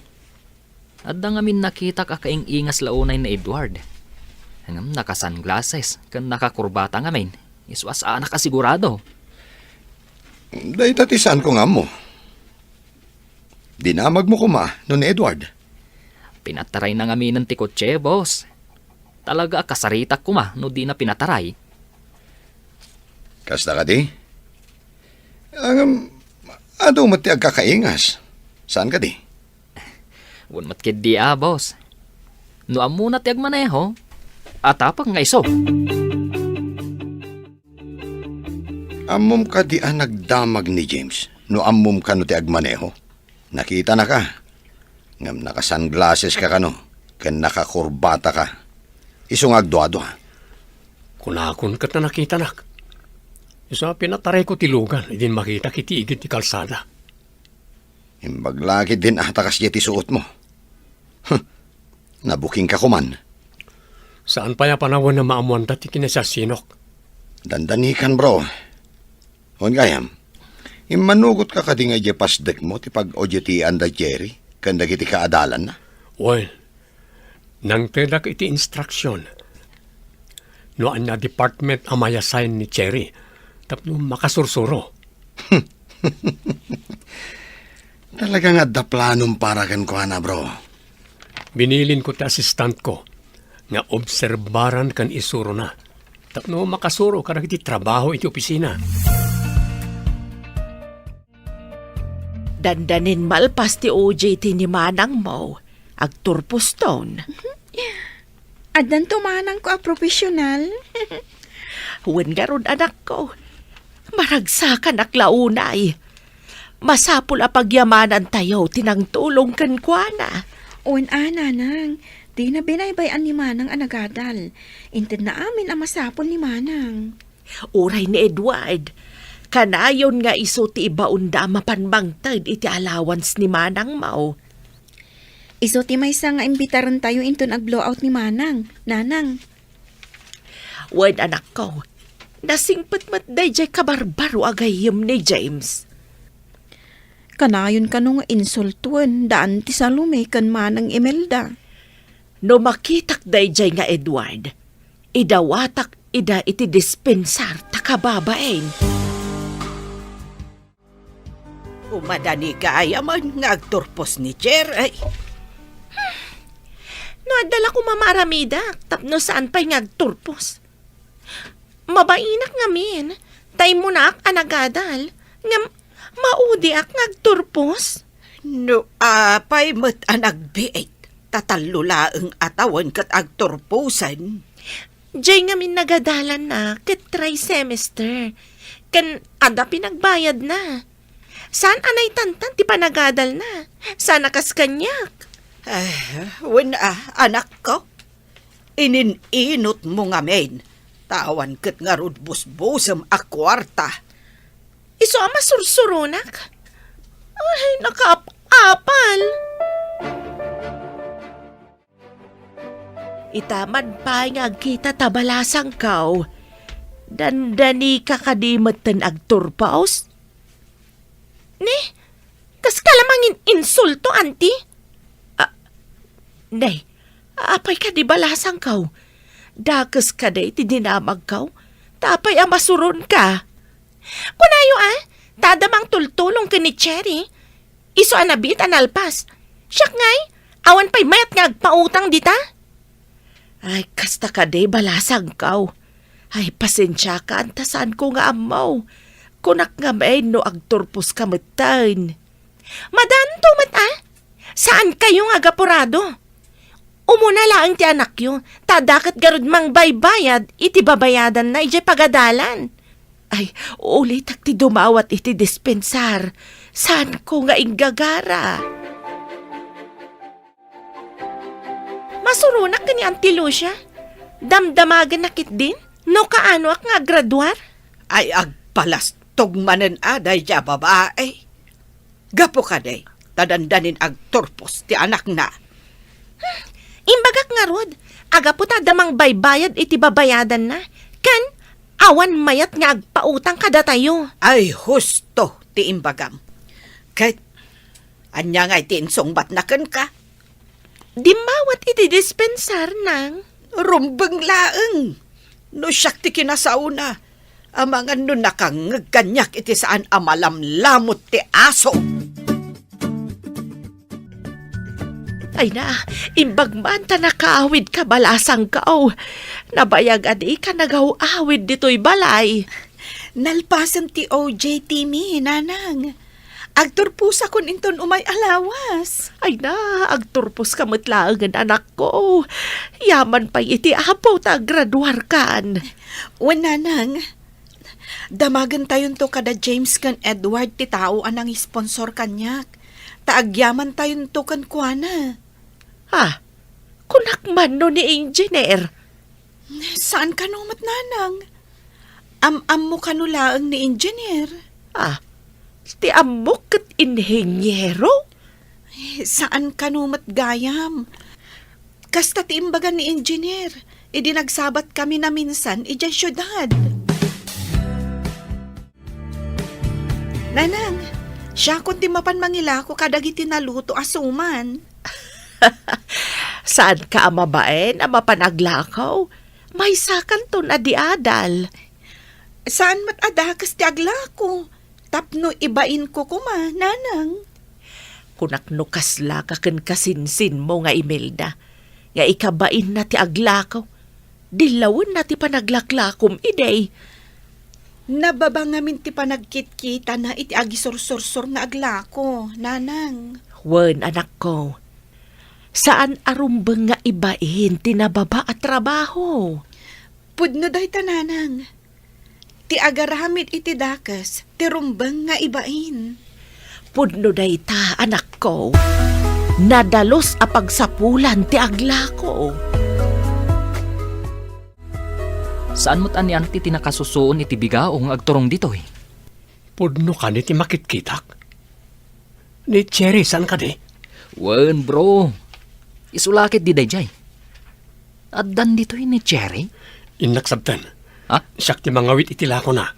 Adda ngamin nakita ka kaing-ingas launay na Edward. Hangam naka-sunglasses, kan nakakurbata ngamin. Iswasaan na kasigurado. Dayta ti saan ko nga mo. Dinamag mo kuma, no ni Edward. Pinataray na ngamin ng tikotse, boss. Talaga kasarita kuma, no di na pinataray. Kasta ka di? Ado mo ti agkakaingas. Saan ka di? Wun matkid di boss. No amo na ti agmaneho, atapang nga iso. Amom ka di nagdamag ni James. No amom ka no ti agmaneho. Nakita na ka. Ngam naka-sunglasses ka no. Kan nakakurbata ka. Isong agdo-ado ha. Kunakon kat na nakita nak. Isa pinataray ko tilugan, idin makita kiti igit ti kalsada. Imbaglakit din takas ti suot mo. Nabuking ka kuman. Saan pa ya panahon na maamuan dati kinasasinok? Dandanikan bro. Hon gayam. Imanugot ka kading ay pasdek mo ti pag-odyetian da Jerry. Kanda kiti kaadalan na. Well, Nang tedak iti instruction. Noan na department amaya sign ni Cherry. Tapno makasursuro. Talaga nga da planom para kan ko na, bro. Binilin ko ti assistant ko nga obserbaran kan isuro na. Tapno makasuro kada iti trabaho iti opisina. Dandanin malpas ti OJT ni Manang mo, agturpuston. Adan to manang ko a profesional. Huwag nga ron anak ko. Maragsakan aklaunay. Masapul a pagyamanan tayo, tinang tulong kan kwa na. Uwan nanang, di na binaybayan ni manang anagadal. Inted na amin ang masapol ni manang. Uray ni Edward, kanayon nga iso ti ibaunda mapanbangtad iti allowance ni Manang Mau. Iso ti may nga imbitaran tayo inton ag-blowout ni manang. Nanang, Wen anak ko, nasingpet-met day jay kabarbaro agayim ni James. kanayon ka nung insultuan daan ti Salome kan manang Imelda. No makitak day jay nga Edward, idawatak ida iti dispensar takababain. Umadani ka ayaman nga agturpos ni Cherry. No adala ko mamaramida, tapno saan pa'y ngagturpos. Mabainak nga min, tay mo na ak anagadal, nga maudi ak ngagturpos. No, apay mo't anagbiit. Tatalulaang atawan kat agturpusan. Diyay nga min nagadalan na, ket tri-semester. Kan ada pinagbayad na. Saan anay tantan ti panagadal na? Sana kas kanyak. Anak ko, ininot mo nga men. Tawan kat nga rudbus-busam a kwarta. Iso ama sursurunak. Ay, nakaapal. Itaman pa nga kita tabalasang kaw. Dandani ka kadimatan agturpaos. Ni, kas kalamangin insulto, auntie? Nay, apay ka di balasang kaw. Dakas ka day ti dinamag kaw. Tapay amasuron ka. Kunayo tadamang tultulong ka ni Cherry. Iso anabit analpas. Siyak ngay, awan pa'y mayat nga agpautang dita. Ay, kasta ka day balasang kaw. Ay, pasensya ka, antasan ko nga amaw. Kunak nga may no agturpos kamatan. Madan tumat Saan kayo nga agapurado? Umuna lang ti anak yo, tadakat garud mang baybayad, iti babayadan na iti pagadalan. Ay, ulit ti dumawat iti dispensar. Saan ko nga inggagara? Masurunak ka ni Auntie Lucia? Damdamagan na kit din? No kaano ak nga graduar? Ay agpalastog manen aday ja babae. Gapo ka day, tadandanin agturpos ti anak na. Imbagak nga rod, aga po damang baybayad iti babayadan na. Kan, awan mayat nga agpautang kada tayo. Ay husto ti imbagam. Kahit anya nga iti insungbat na kan ka. Dimawat iti dispensar nang. Rumbeng laeng. No siyak ti kinasauna. Amangan no nakangagkanyak iti saan amalamlamot ti aso. Ay na, imbagman ta nakaawid ka balasang kao. Nabayag adi ka nagaw-awid dito'y balay. Nalpasan ti OJT mi, nanang. Agturpusa kun inton umay alawas. Ay na, agturpos ka matlaangan anak ko. Yaman pa iti apaw ta graduar kan. Wen nanang, damagan tayon to kada James kan Edward ti tao anang sponsor kanyak. Taagyaman tayon to kan kuana. Ha? Kunak man no ni engineer. Saan ka numat nanang? Am mo kanulaang ni engineer. Ah, ti amok kat inhenyero? Saan ka numat gayam? Kasta ti imbagan ni engineer. Idinagsabat kami na minsan ijay syudad. Nanang, siya kundi mapan mangila ko kadagiti naluto asuman. Saan ka amabaen, ama panaglakaw? May sakan to na diadal. Saan mat adakas ti agla ko? Tapno ibain ko kuma, nanang. Kunakno kasla ka ken kasinsin mo nga Imelda. Nga ikabain na ti aglakaw. Dilawin na ti panaglaklakom iday. Nababa ngamin ti panagkit-kita na iti agisor-sorsor nga agla ko, nanang. Wen, anak ko. Saan arumbeng nga ibain tinababa at trabaho? Pudno dahi tananang. Ti agaramid iti dakas, ti rumbang nga ibain. Pudno dayta, anak ko. Nadalos a pagsapulan ti agla ko. Saan mo't anian ti tinakasusuon iti bigaong agturong ditoy? Pudno ka ni ti makitkitak. Ni Cherry, saan ka di? Wen, bro. Isulakit di dayjay. Addan ditoy ni Cherry? Inaksabtan. Ha? Siyak ti mangawit itila ko na.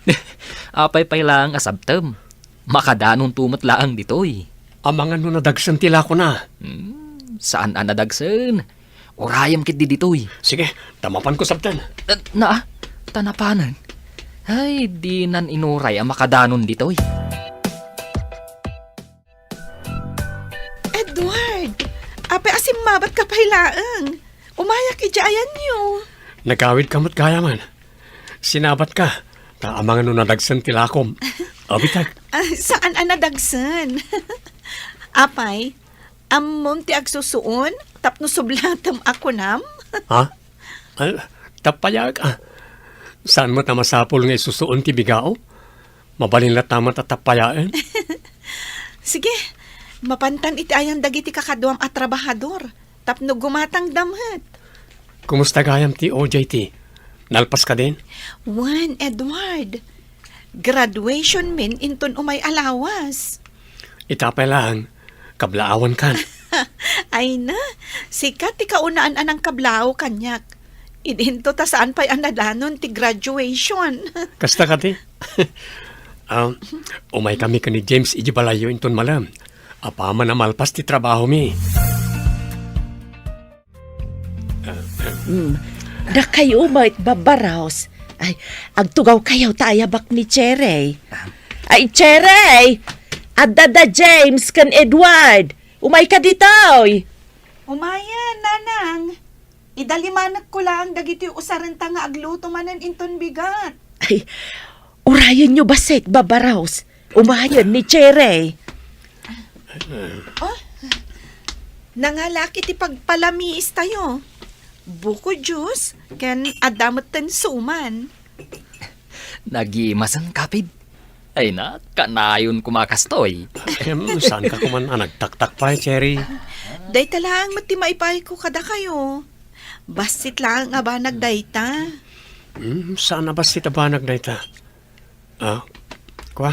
Apay-pay lang asabtem. Makadanon tumot laang ditoy. Amangan no nadagsan tila ko na. Saan anadagsen? Orayam kit di ditoy. Sige, tamapan ko sabtan. Tanapanan. Ay, di nan inuray ang makadanon ditoy. Edward, apay asim mabat ka pailaang. Umayak ijayan niyo. Nagawid kamot kaya man. Sinabat ka. Taamangan no nadagsan tila ko. Abitag. Saan anadagsan? Apay, amom ti agsusuon, tapno sublatam ako nam. Ha? Tapayag ah. Saan mo tamasapol nga isusuon ti bigao? Mabalin la tamat at tapayaan? Sige, mapantan iti ayang dagiti kakaduam at trabahador, tapno gumatang damhat. Kumusta gayam ti OJT? Nalpas ka din? Juan, Edward, graduation min inton umay alawas. Itapay lang. Kablaawan kan. Ay na, sikat ti kaunaan anang kablao kanyak. Idinto ta saan pa'y anadanon ti graduation. Kasta ka ti? Umay kami ka ni James Ijibalayo inton malam. Apama na malpas ti trabaho mi. Da kayo umait babaraos. Ay, agtugaw kayo tayabak ni Cherry. Ay, Cherry! Adada James kan Edward. Umay ka ditoy. Umayan, nanang. Idalimanag ko lang dagiti usarenta nga agluto manan inton bigat. Ay, urayan nyo basit babaraos. Umayan ni Cherry. Nangalaki ti pagpalamiis tayo. Buko juice, ken adamot ten suman. Nagimasan kapid. Ay na, kanayon kumakastoy. Saan ka kuman nagtaktak pa, Cherry? Day talang matimaipay ko kada kayo. Basit lang nga ba nagdayta? Saan na ba si tabanag na ita? Kwa?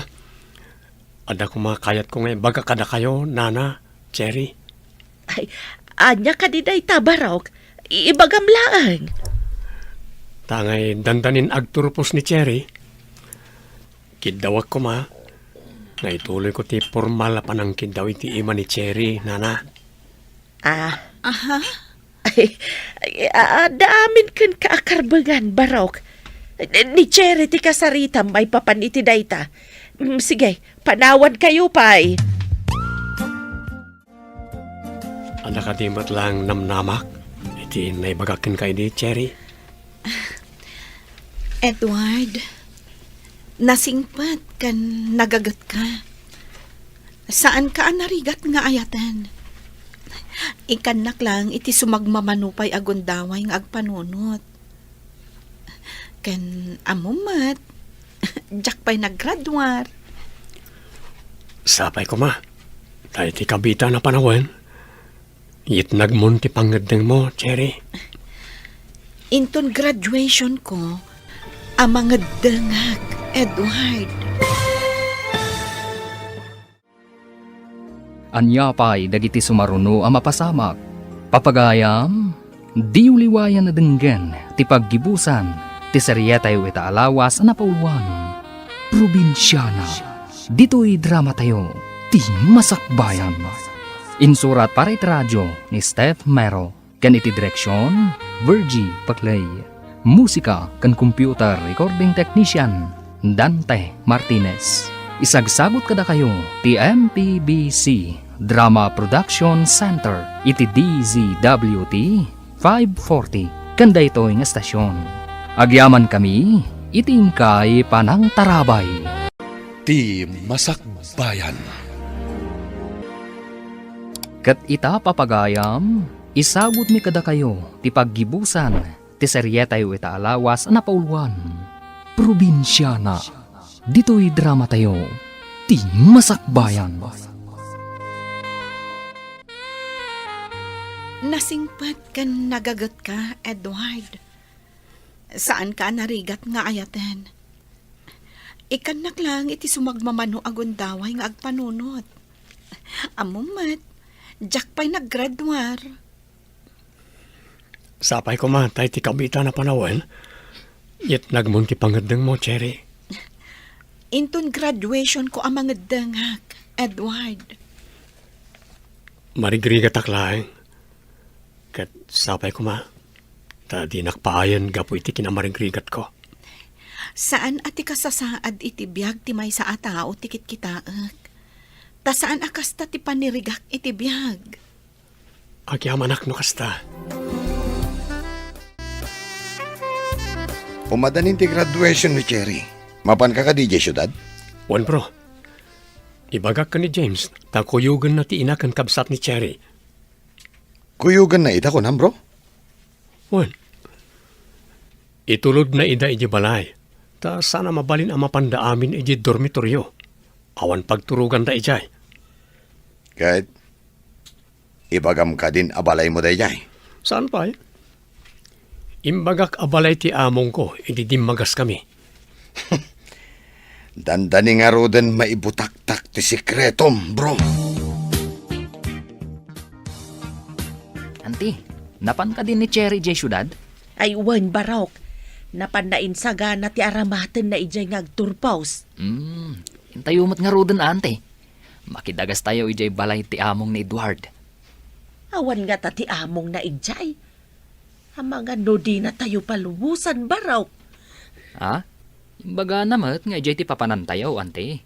Ada kumakayat ko ngayon. Baga kada kayo, Nana, Cherry. Ay, anya ka di day tabarok. Ibagam lang. Tangay dandanin agturpos ni Cherry. Kidawag ko ma. Nga ituloy ko ti formal pa ng kidaw iti ima ni Cherry, Nana. Aha. Ay, daamin kan kaakarbangan, barok. Ni Cherry ti kasarita may papaniti dayta. Sige, panawan kayo, pay. Ada ka dimot lang namnamak. Iti naibagakin kay di, Cherry. Edward, nasingpat kan nagagat ka. Saan ka narigat nga ayatan? Ikanak lang iti sumagmamanupay agundaway nga agpanunot. Kan amumat, jak pa'y naggraduar. Sapay ko ma. Tayo ti kabita na panawan. Yit nagmunti pangadeng mo, Cherry. Inton graduation ko, amang dangag, Edward. Anya pa'y dagiti sumaruno ang mapasamak. Papagayam, di uliwayan na denggan, ti paggibusan, ti serietay wita alawas na pauluan. Probinsyana, dito'y drama tayo, ti masakbayan. Insurat para iti radyo ni Steph Mero. Kan iti direksyon, Virgie Paclay. Musika kan computer recording technician, Dante Martinez. Isagsagot kada kayo, ti MPBC Drama Production Center, iti DZWT 540, kanda ito nga estasyon. Agyaman kami, iting kay Panang Tarabay. Ti Masakbayan. Kat ita papagayam, isagot mi kada kayo, ti paggibusan, ti seryeta yu ita alawas na pauluan. Probinsyana, dito'y drama tayo, ti Masakbayan. Nasingpat kan nagagat ka, Edward. Saan ka narigat nga ayaten? Ikanak lang iti sumagmamano agundaway nga agpanunot. Amumat, jak pa'y naggraduar. Sapay ko man, tayo ti kabita na panawan. Yet nagmunti pangadang mo, Cherry. Intun graduation ko ang mga dangak, Edward. Marigriga taklaeng. Kat sapay ko ma, ta di nakpaayan gapo iti kinamaringrigat ko. Saan ati kasasaad iti biyag ti may sa atao tikit kitaak? Ta saan akas ta ti panirigak iti biyag? Agyamanak no kasta. Umadanin ti graduation ni Cherry. Mapan ka ka DJ syudad? Wan bro, ibagak ka ni James, ta kuyugan na ti inakan kabsat ni Cherry. Kuyugan na ita ko na, bro. Wan, itulod na ida iji balay, ta sana mabalin ang mapanda amin iji dormitoryo. Awan pagturugan da ijay. Kahit ibagam ka din abalay mo dayjay. Saan pa Imbagak abalay ti among ko, ididimagas kami. Dandani nga roden maibutak-tak ti sikretom, bro. Anti, napan ka din ni Cherry J. Ciudad? Ay wan barok. Napanain sa gana ti aramaten na ijay ngagturpaws. Intayumot nga roden ante. Makidagas tayo ijay balay ti among ni Edward. Awan nga ta ti among na ijay. Ang mga nodi na tayo palubusan barok. Ha? Imbaga namat nga ijay ti papanantayaw, ante.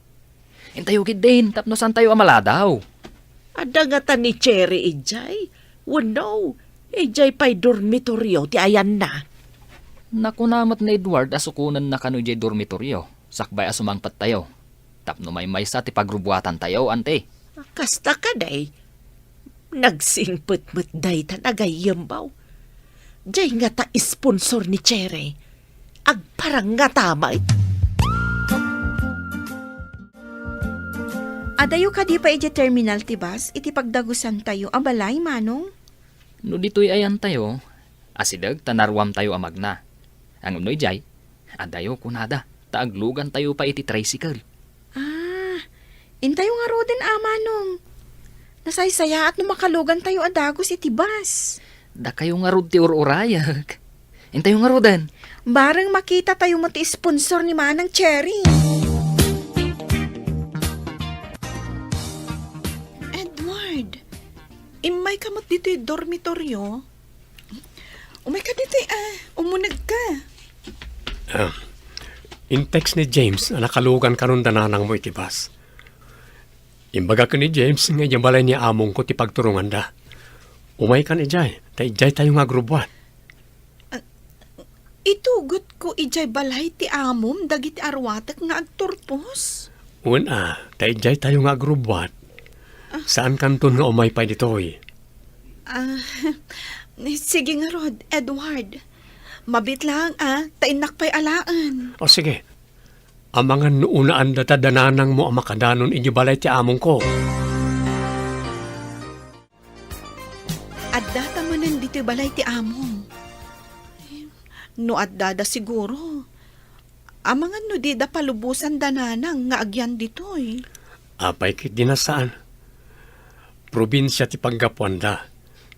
Intayo kid din, tapno san tayo amaladaw. Ada nga ta ni Cherry ijay. Wano, ijay pa'y dormitoryo ti ayan na. Nakunamat na Edward asukunan na kanu ijay dormitoryo. Sakbay asumangpat tayo. Tapno may maysa ti pagrubuatan tayo, ante. Kasta ka day. Nagsingput-mut day ta nagayambaw. Jay nga ta sponsor ni Cherry. Agparang nga tamay. Adayo ka di pa iti terminal ti bus, iti pagdagusan tayo, abalay manong. No dito'y ayan tayo, asidag tanarwam tayo amagna. Ang unoy jay, adayo kunada, taaglugan tayo pa iti tricycle. Intayo nga roden manong. Nasaysaya at numakalugan tayo adagos iti bus. Da kayo nga rod ti ururayag. Intayo nga rodan. Barang makita tayo mo ti sponsor ni Manang Cherry. Edward, imay ka mat dito yung dormitoryo. Umay ka dito umunag ka. In text ni James, nakalugan karon dananang mo iti bus. Imbaga ka ni James, nga ijay balay ni among ko ti pagturungan da. Umay ka ni ijay, ta ijay tayo nga grubuan. Itugot ko ijay balay ti amom dagiti arwatak nga agturpos. Una, ta ijay tayo nga grubuan. Saan kanton nga umay pa ditoy? Sige nga Rod, Edward. Mabit lang tainak pa'y alaan. O sige, ang mga nuunaan data dananang mo ang makadanon inyo balay ti among ko. At data manan dito balay ti among. No at dada siguro. Ang mga no di da palubusan dananang nga agyan ditoy. Apay kit dinasaan. Probinsya ti paggapuan da.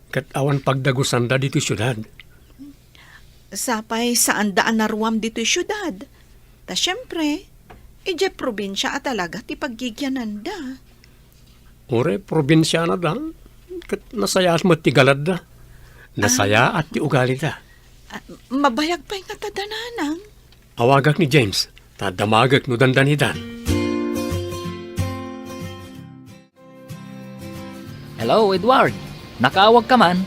Kat awan pagdagusan da dito syudad. Sapay saan daan naruam dito'y syudad. Ta syempre, ije probinsya at talaga ti paggigyanan da. Ure, probinsya na da. Kat nasayas mo ti galad da. Nasaya at ti ugali ta. Mabayag pa'y nga tadananang. Awagak ni James, tadamagak no dandanidan. Hello, Edward. Nakaawag ka man.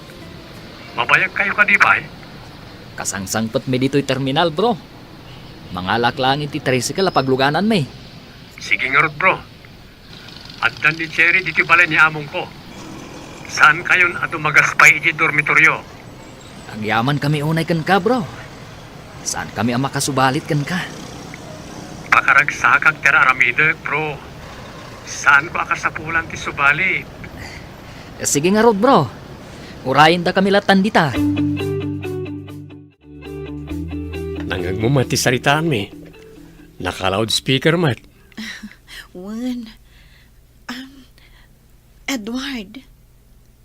Mabayag kayo ka di ba? Kasangsangpot mi dito'y terminal, bro. Mangalak lang iti tricycle pagluganan may. Sige nga bro. At dan ni Cherry dito balay ni among ko. Saan kayon ato magaspay iti dormitoryo? Ang yaman kami unay kan ka, bro. Saan kami ang makasubalit kan ka? Pakaragsakag tera aramidek bro. Saan ko akasapulan ti subali? Sige nga rod, bro. Urayin da kami latan dita. Nangagmumat ti saritaan mi. Naka-loudspeaker mat. Wan. Edward,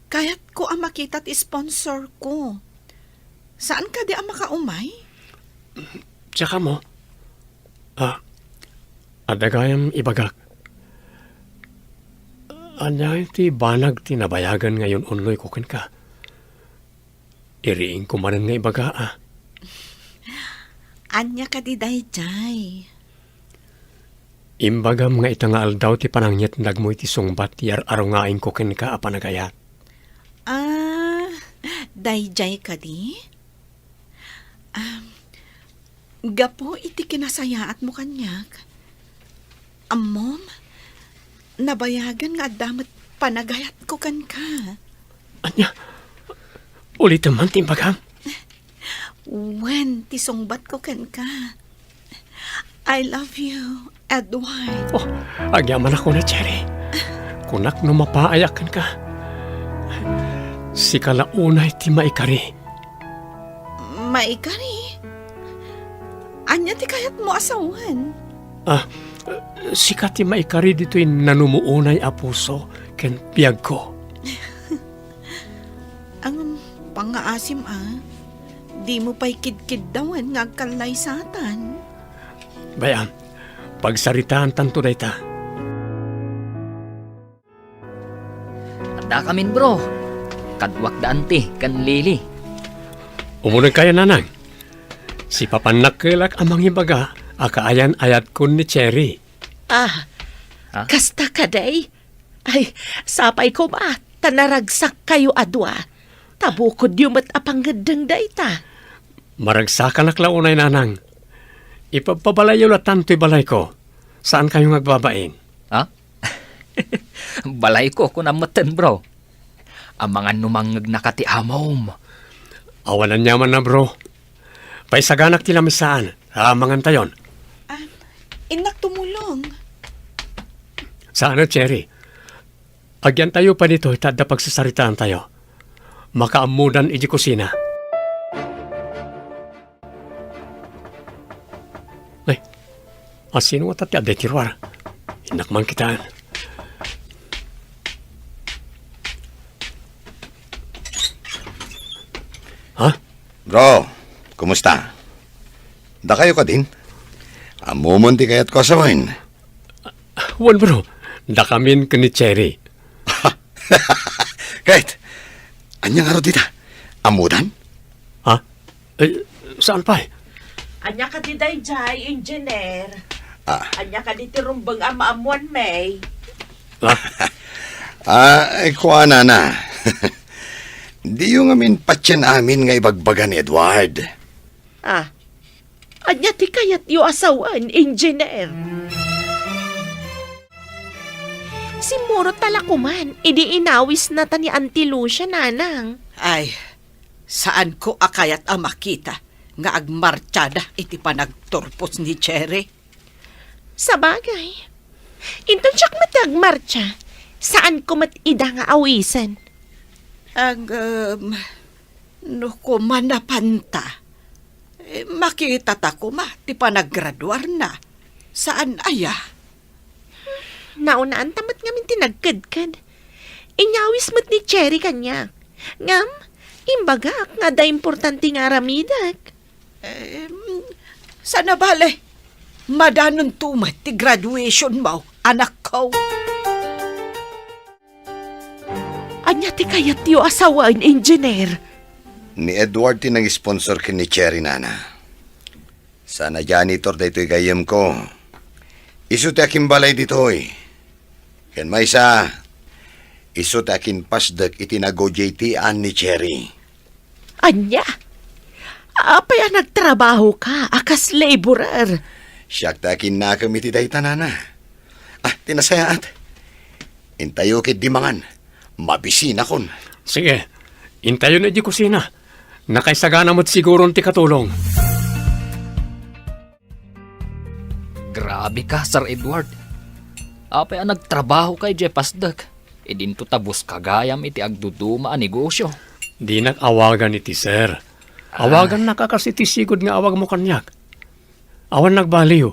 kayat ko ang makita ti sponsor ko. Saan ka di ang makaumay? Tsaka mo. Adagayam ibagak. Anyay ti banag ti nabayagan ngayon unloy kukin ka. Iriing kumanan nga ibaga Anya ka di dayjay. Imbagam nga itangaal daw ti panangnyet nagmoy ti sungbat ti arungain kukin ka apanagayat. Dayjay ka di? Gapo iti kinasayaat mo kanyak. Mom, nabayagan nga damat panagayat ko kan ka. Anya, ulit naman ti imbagam. When ti sungbat ko kan ka. I love you, Edward. Oh, agyaman ako na, Cherry. Kunak no mapaayakan ka. Si kalaunay ti maikari. Maikari? Anya ti kayat mo asawan? Si ti maikari dito'y nanumuunay a puso ken piyag ko. Ang pangaasim di mo pa'y kidkid dawan nga kalaysatan. Bayan, pagsaritaan tanto na ita. Anda kamin, bro. Kadwak daan ti, kan lili. Umunag kaya nanang. Si papanakilak amang ibaga, akaayan ayat kun ni Cherry. Ha? Kasta ka day? Ay, sapay ko ba? Tanaragsak kayo adwa. Tabukod yung mat apanggandang dayta. Maragsakan naklaunay nanang. Ipapabalayo la tanto'y balay ko. Saan kayo magbabain? Ha? Balay ko kung namatan, bro. Ang mga numangag nakati amom. Awalan nyaman na bro. Paisaganak tilamisaan. Amangan tayon. Inak tumulong. Saan na, Cherry? Agyan tayo pa dito, tada pagsasaritaan tayo. Makaamudan iji kusina. Ay, asino nga tati aday tirwar? Inakman kitaan. Ha? Bro, kumusta? Da kayo ka din? Amumunti kayat ko asawain. Wan bro, dakamin ka ni Cherry. Kahit, anya nga ro dita? Amudan? Ha? Saan pa? Anya ka di dayjay, engineer. Ah. Anya ka di tirumbang amaamuan may. Kuha na. Di yung amin patyan amin nga ibagbagan ni Edward. Anya ti kayat yu asawan, engineer. Si Muro talakuman, idi inawis na ta ni Auntie Lucia, nanang. Ay, saan ko akayat ang makita nga agmartsada iti panagturpos ni Cherry? Sa bagay. Inton siyak matagmarcha, saan ko matida nga awisan? No ko manapanta. Makita ta ko ti panaggraduar na. Saan aya? Naunaan tamat ngamin tinagkadkad. Inyawis mat ni Cherry kanya. Ngam, imbaga nga da importante nga ramidak. Sana bale? Madanon tumat ti graduation mo, anak ko. Anya ti kayat yu asawan, engineer. Ni Edward tinang sponsor kin ni Cherry nana. Sana janitor da ito'y gayam ko. Isu ti akin balay dito'y. Ken may isa, isu ti akin pasdak itinago JT-an ni Cherry. Anya? Apay nagtrabaho ka, akas laborer. Siyak ta akin na kami ti dayta nana. Tinasayaat. Intayo kit dimangan. Mabisina kon. Sige, intayo na di kusina. Nakaisagana mo't siguro ti katulong. Grabe ka, Sir Edward. Apay nagtrabaho kay Jepasdak. E dinto tabos kagayam iti agduduma a negosyo. Di nag-awagan iti sir. Awagan na ka kasi ti sigod nga awag mo kanyak. Awan nagbaliw.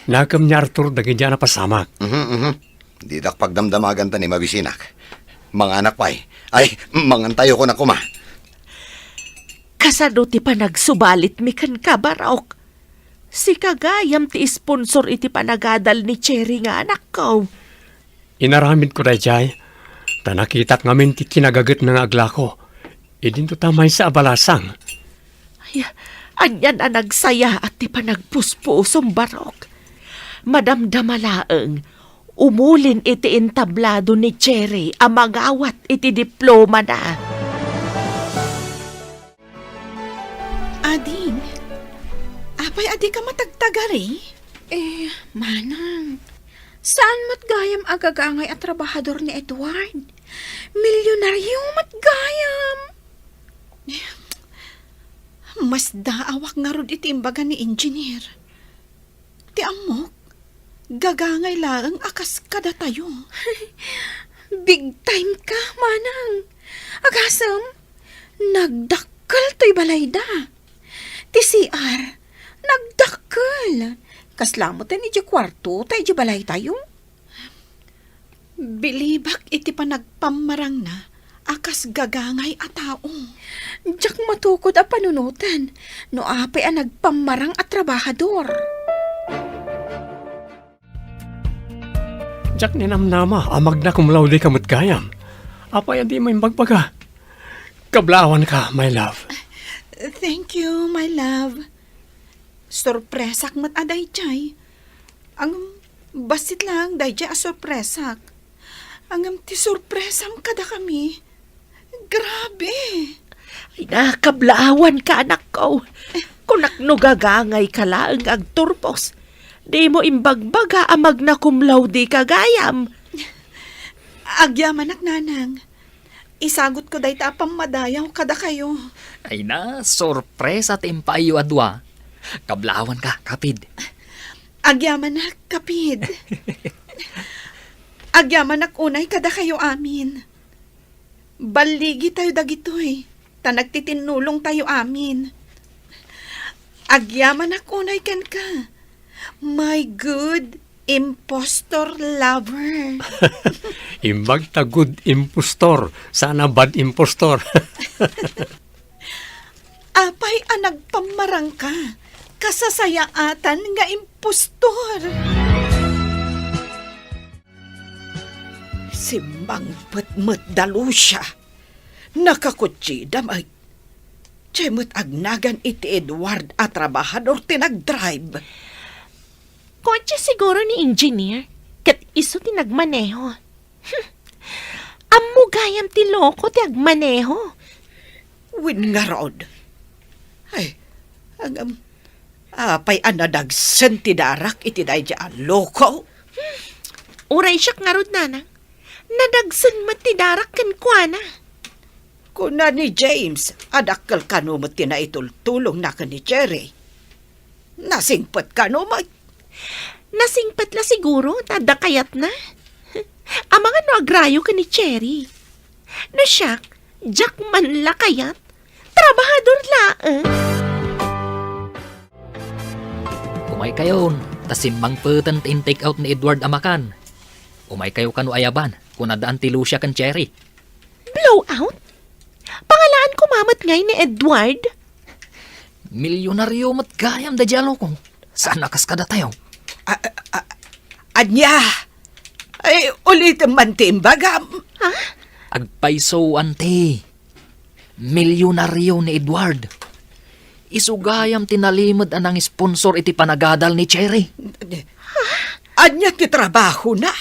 Nakam niya Arthur dagin dyan na pasamak. Di dak pagdamdamagan ta ni mabisinak. Mga anak pa'y. Ay, mangantayo ko na kuma. Kasano ti pa nagsubalit mi kan kabarok. Si kagayam ti sponsor iti panagadal ni Cherry nga anak ko. Inaramid ko da jay. Ta nakitak ngamin ti kinagagat ng aglako. E dinto tamay sa abalasang. Ay, anyan ang nagsaya at ti pa nagpuspusong barok. Madamdamalaeng, umulin iti entablado ni Cherry ang magawat iti diploma na. Ading, apay adi ka matagtagari? Manang, saan matgayam agagangay at trabahador ni Edward? Milyonaryo matgayam. Mas daawak nga rod iti imbaga ni engineer. Ti amok, gagangay lang akas kada tayo. Big time ka, Manang. Agasam, nagdakkel to'y balayda. Ti CR, nagdakkel. Kaslamot ni di kwarto, tayo di balay tayo. Bilibak iti pa nagpamarang na, akas gagangay a tao. Diyak matukod a panunutan, no apay ang nagpamarang at trabahador. Jack ninamnama, amag na kumlawdi kamot gayam. Apay adi may magbaga. Kablawan ka, my love. Thank you, my love. Sorpresak mat aday jay. Ang basit lang day jay a sorpresak. Ang ti sorpresam kada kami. Grabe. Ay, nakablaawan ka anak ko. Kung naknugagangay ka laang agturpos, di mo imbagbaga amag na kumlaw di kagayam. Agyaman ak nanang. Isagot ko day tapang madayaw kada kayo. Ay na, sorpresa ti impayo adwa. Kablawan ka, kapid. Agyaman ak kapid. Agyaman ak unay kada kayo amin. Baligi tayo dagitoy. Ta nagtitinulong tayo amin. Agyaman ak unay ken ka. My good impostor lover. Imbag ta good impostor, sana bad impostor. Apay anag pamarang ka. Kasasayaatan nga impostor. Simbang petmet dalusya. Nakakutsida may. Tiyemot agnagan iti Edward at trabahador tinag-drive. Kotse siguro ni engineer, kat iso ti nagmaneho. Ammo gayam ti loko ti agmaneho. Win nga rod. Ay, apay anadagsen ti darak iti day dyan loko. Uray siyak nga rod nanang. Nadagsan matidarak kan kuana. Kuna ni James, adakkel kanumot ti na itultulong na ka ni Cherry. Nasingpet kanumot. Nasingpat la siguro, tadakayat na. Ang mga no agrayo ka ni Cherry. No siyak, Jack man la kayat. Trabahador laang. Umay kayon, tasimbang putan in take out ni Edward Amakan. Umay kayo kanu ayaban, kung nadaan ti Lucia kan Cherry. Blowout? Pangalaan ko mamat ngay ni Edward? Milyonaryo mat gayam da jalo kong. Saan nakas kada tayo? Anya! Ay, ulitin man ti imbaga. Agpaiso ante. Milyonaryo ni Edward. Isugayam tinalimod anang sponsor iti panagadal ni Cherry. Anya ti trabaho na.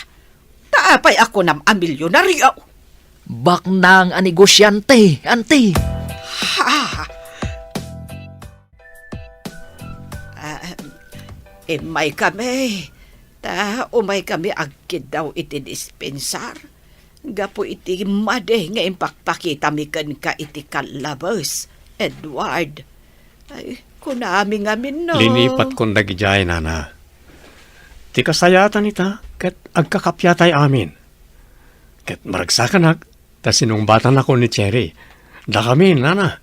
Taapay ako ng amilyonaryo. Baknang a negosyante, anti. Ha? Imay kami. Umay kami agkid daw iti dispensar. Gapo iti made nga impakpakita mi kan ka iti kalabos, Edward. Ay, kunami ngamin no. Linipat kong dagijay, nana. Ti kasayatan ita, kat agkakapyatay amin. Kat maragsakanag, ta sinungbatan ako ni Cherry. Da kami, nana.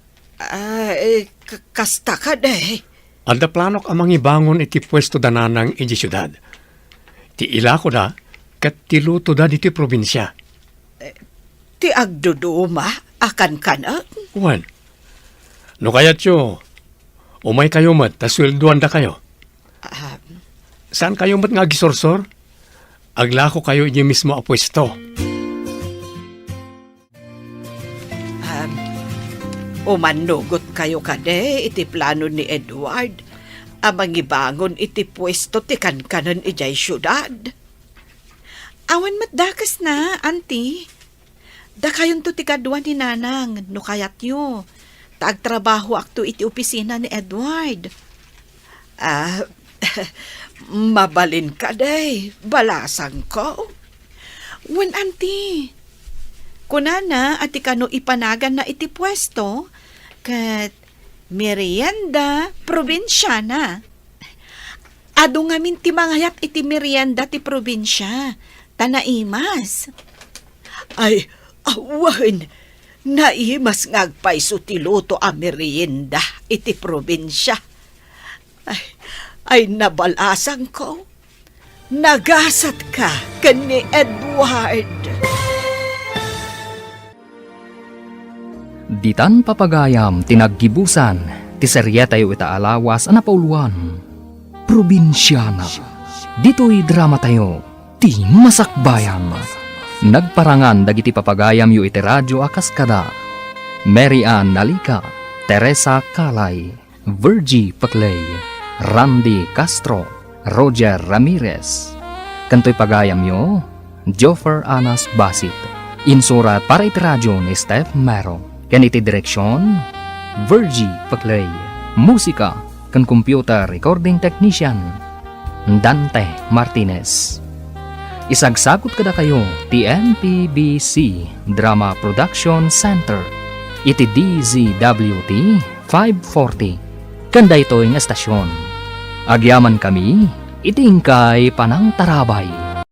Kasta ka de. Adda planok amang ibangon iti pwesto dananang iti syudad. Ti ila ko da, kat ti luto da diti probinsya. Ti agduduma, akan ka na? Wan, no kayat yo, umay kayo mat, tas swelduan da kayo. Saan kayo mat nga gisorsor? Aglako kayo inyo mismo a pwesto. Umanugot kayo kade iti plano ni Edward. Amang ibangon iti pwesto ti kankanan ijay syudad. Awan matdakas na, auntie. Da kayon to ti kadwa ni nanang, no kayat yo. Tagtrabaho akto iti opisina ni Edward. Mabalin ka day, balasang ko. Wen auntie, kunana ati kano ipanagan na iti pwesto, kat merienda probinsyana. Ado ngamin ti mangayat iti merienda ti probinsya, tanaimas. Ay, awan, naimas ngagpaiso ti luto a merienda iti probinsya. Ay nabalasang ko. Nagasat ka kani Edward. Ditan papagayam tinaggibusan, ti seryetayo ita alawas a napauluan. Probinsyana. Dito'y drama tayo, ti masakbayan. Nagparangan dagiti papagayam yu iti radyo a kaskada. Mary Ann Nalika, Teresa Kalay, Virgie Paclay, Randy Castro, Roger Ramirez. Kanto'y pagayam yu, Joffer Anas Basit. Insurat para iti radyo ni Steph Mero. Yan iti direksyon, Virgie Paclay. Musika, kan computer recording technician, Dante Martinez. Isagsagot kada kayo, ti NPBC Drama Production Center. Iti DZWT 540. Kanda ito yung estasyon. Agyaman kami, itingkay panang tarabay.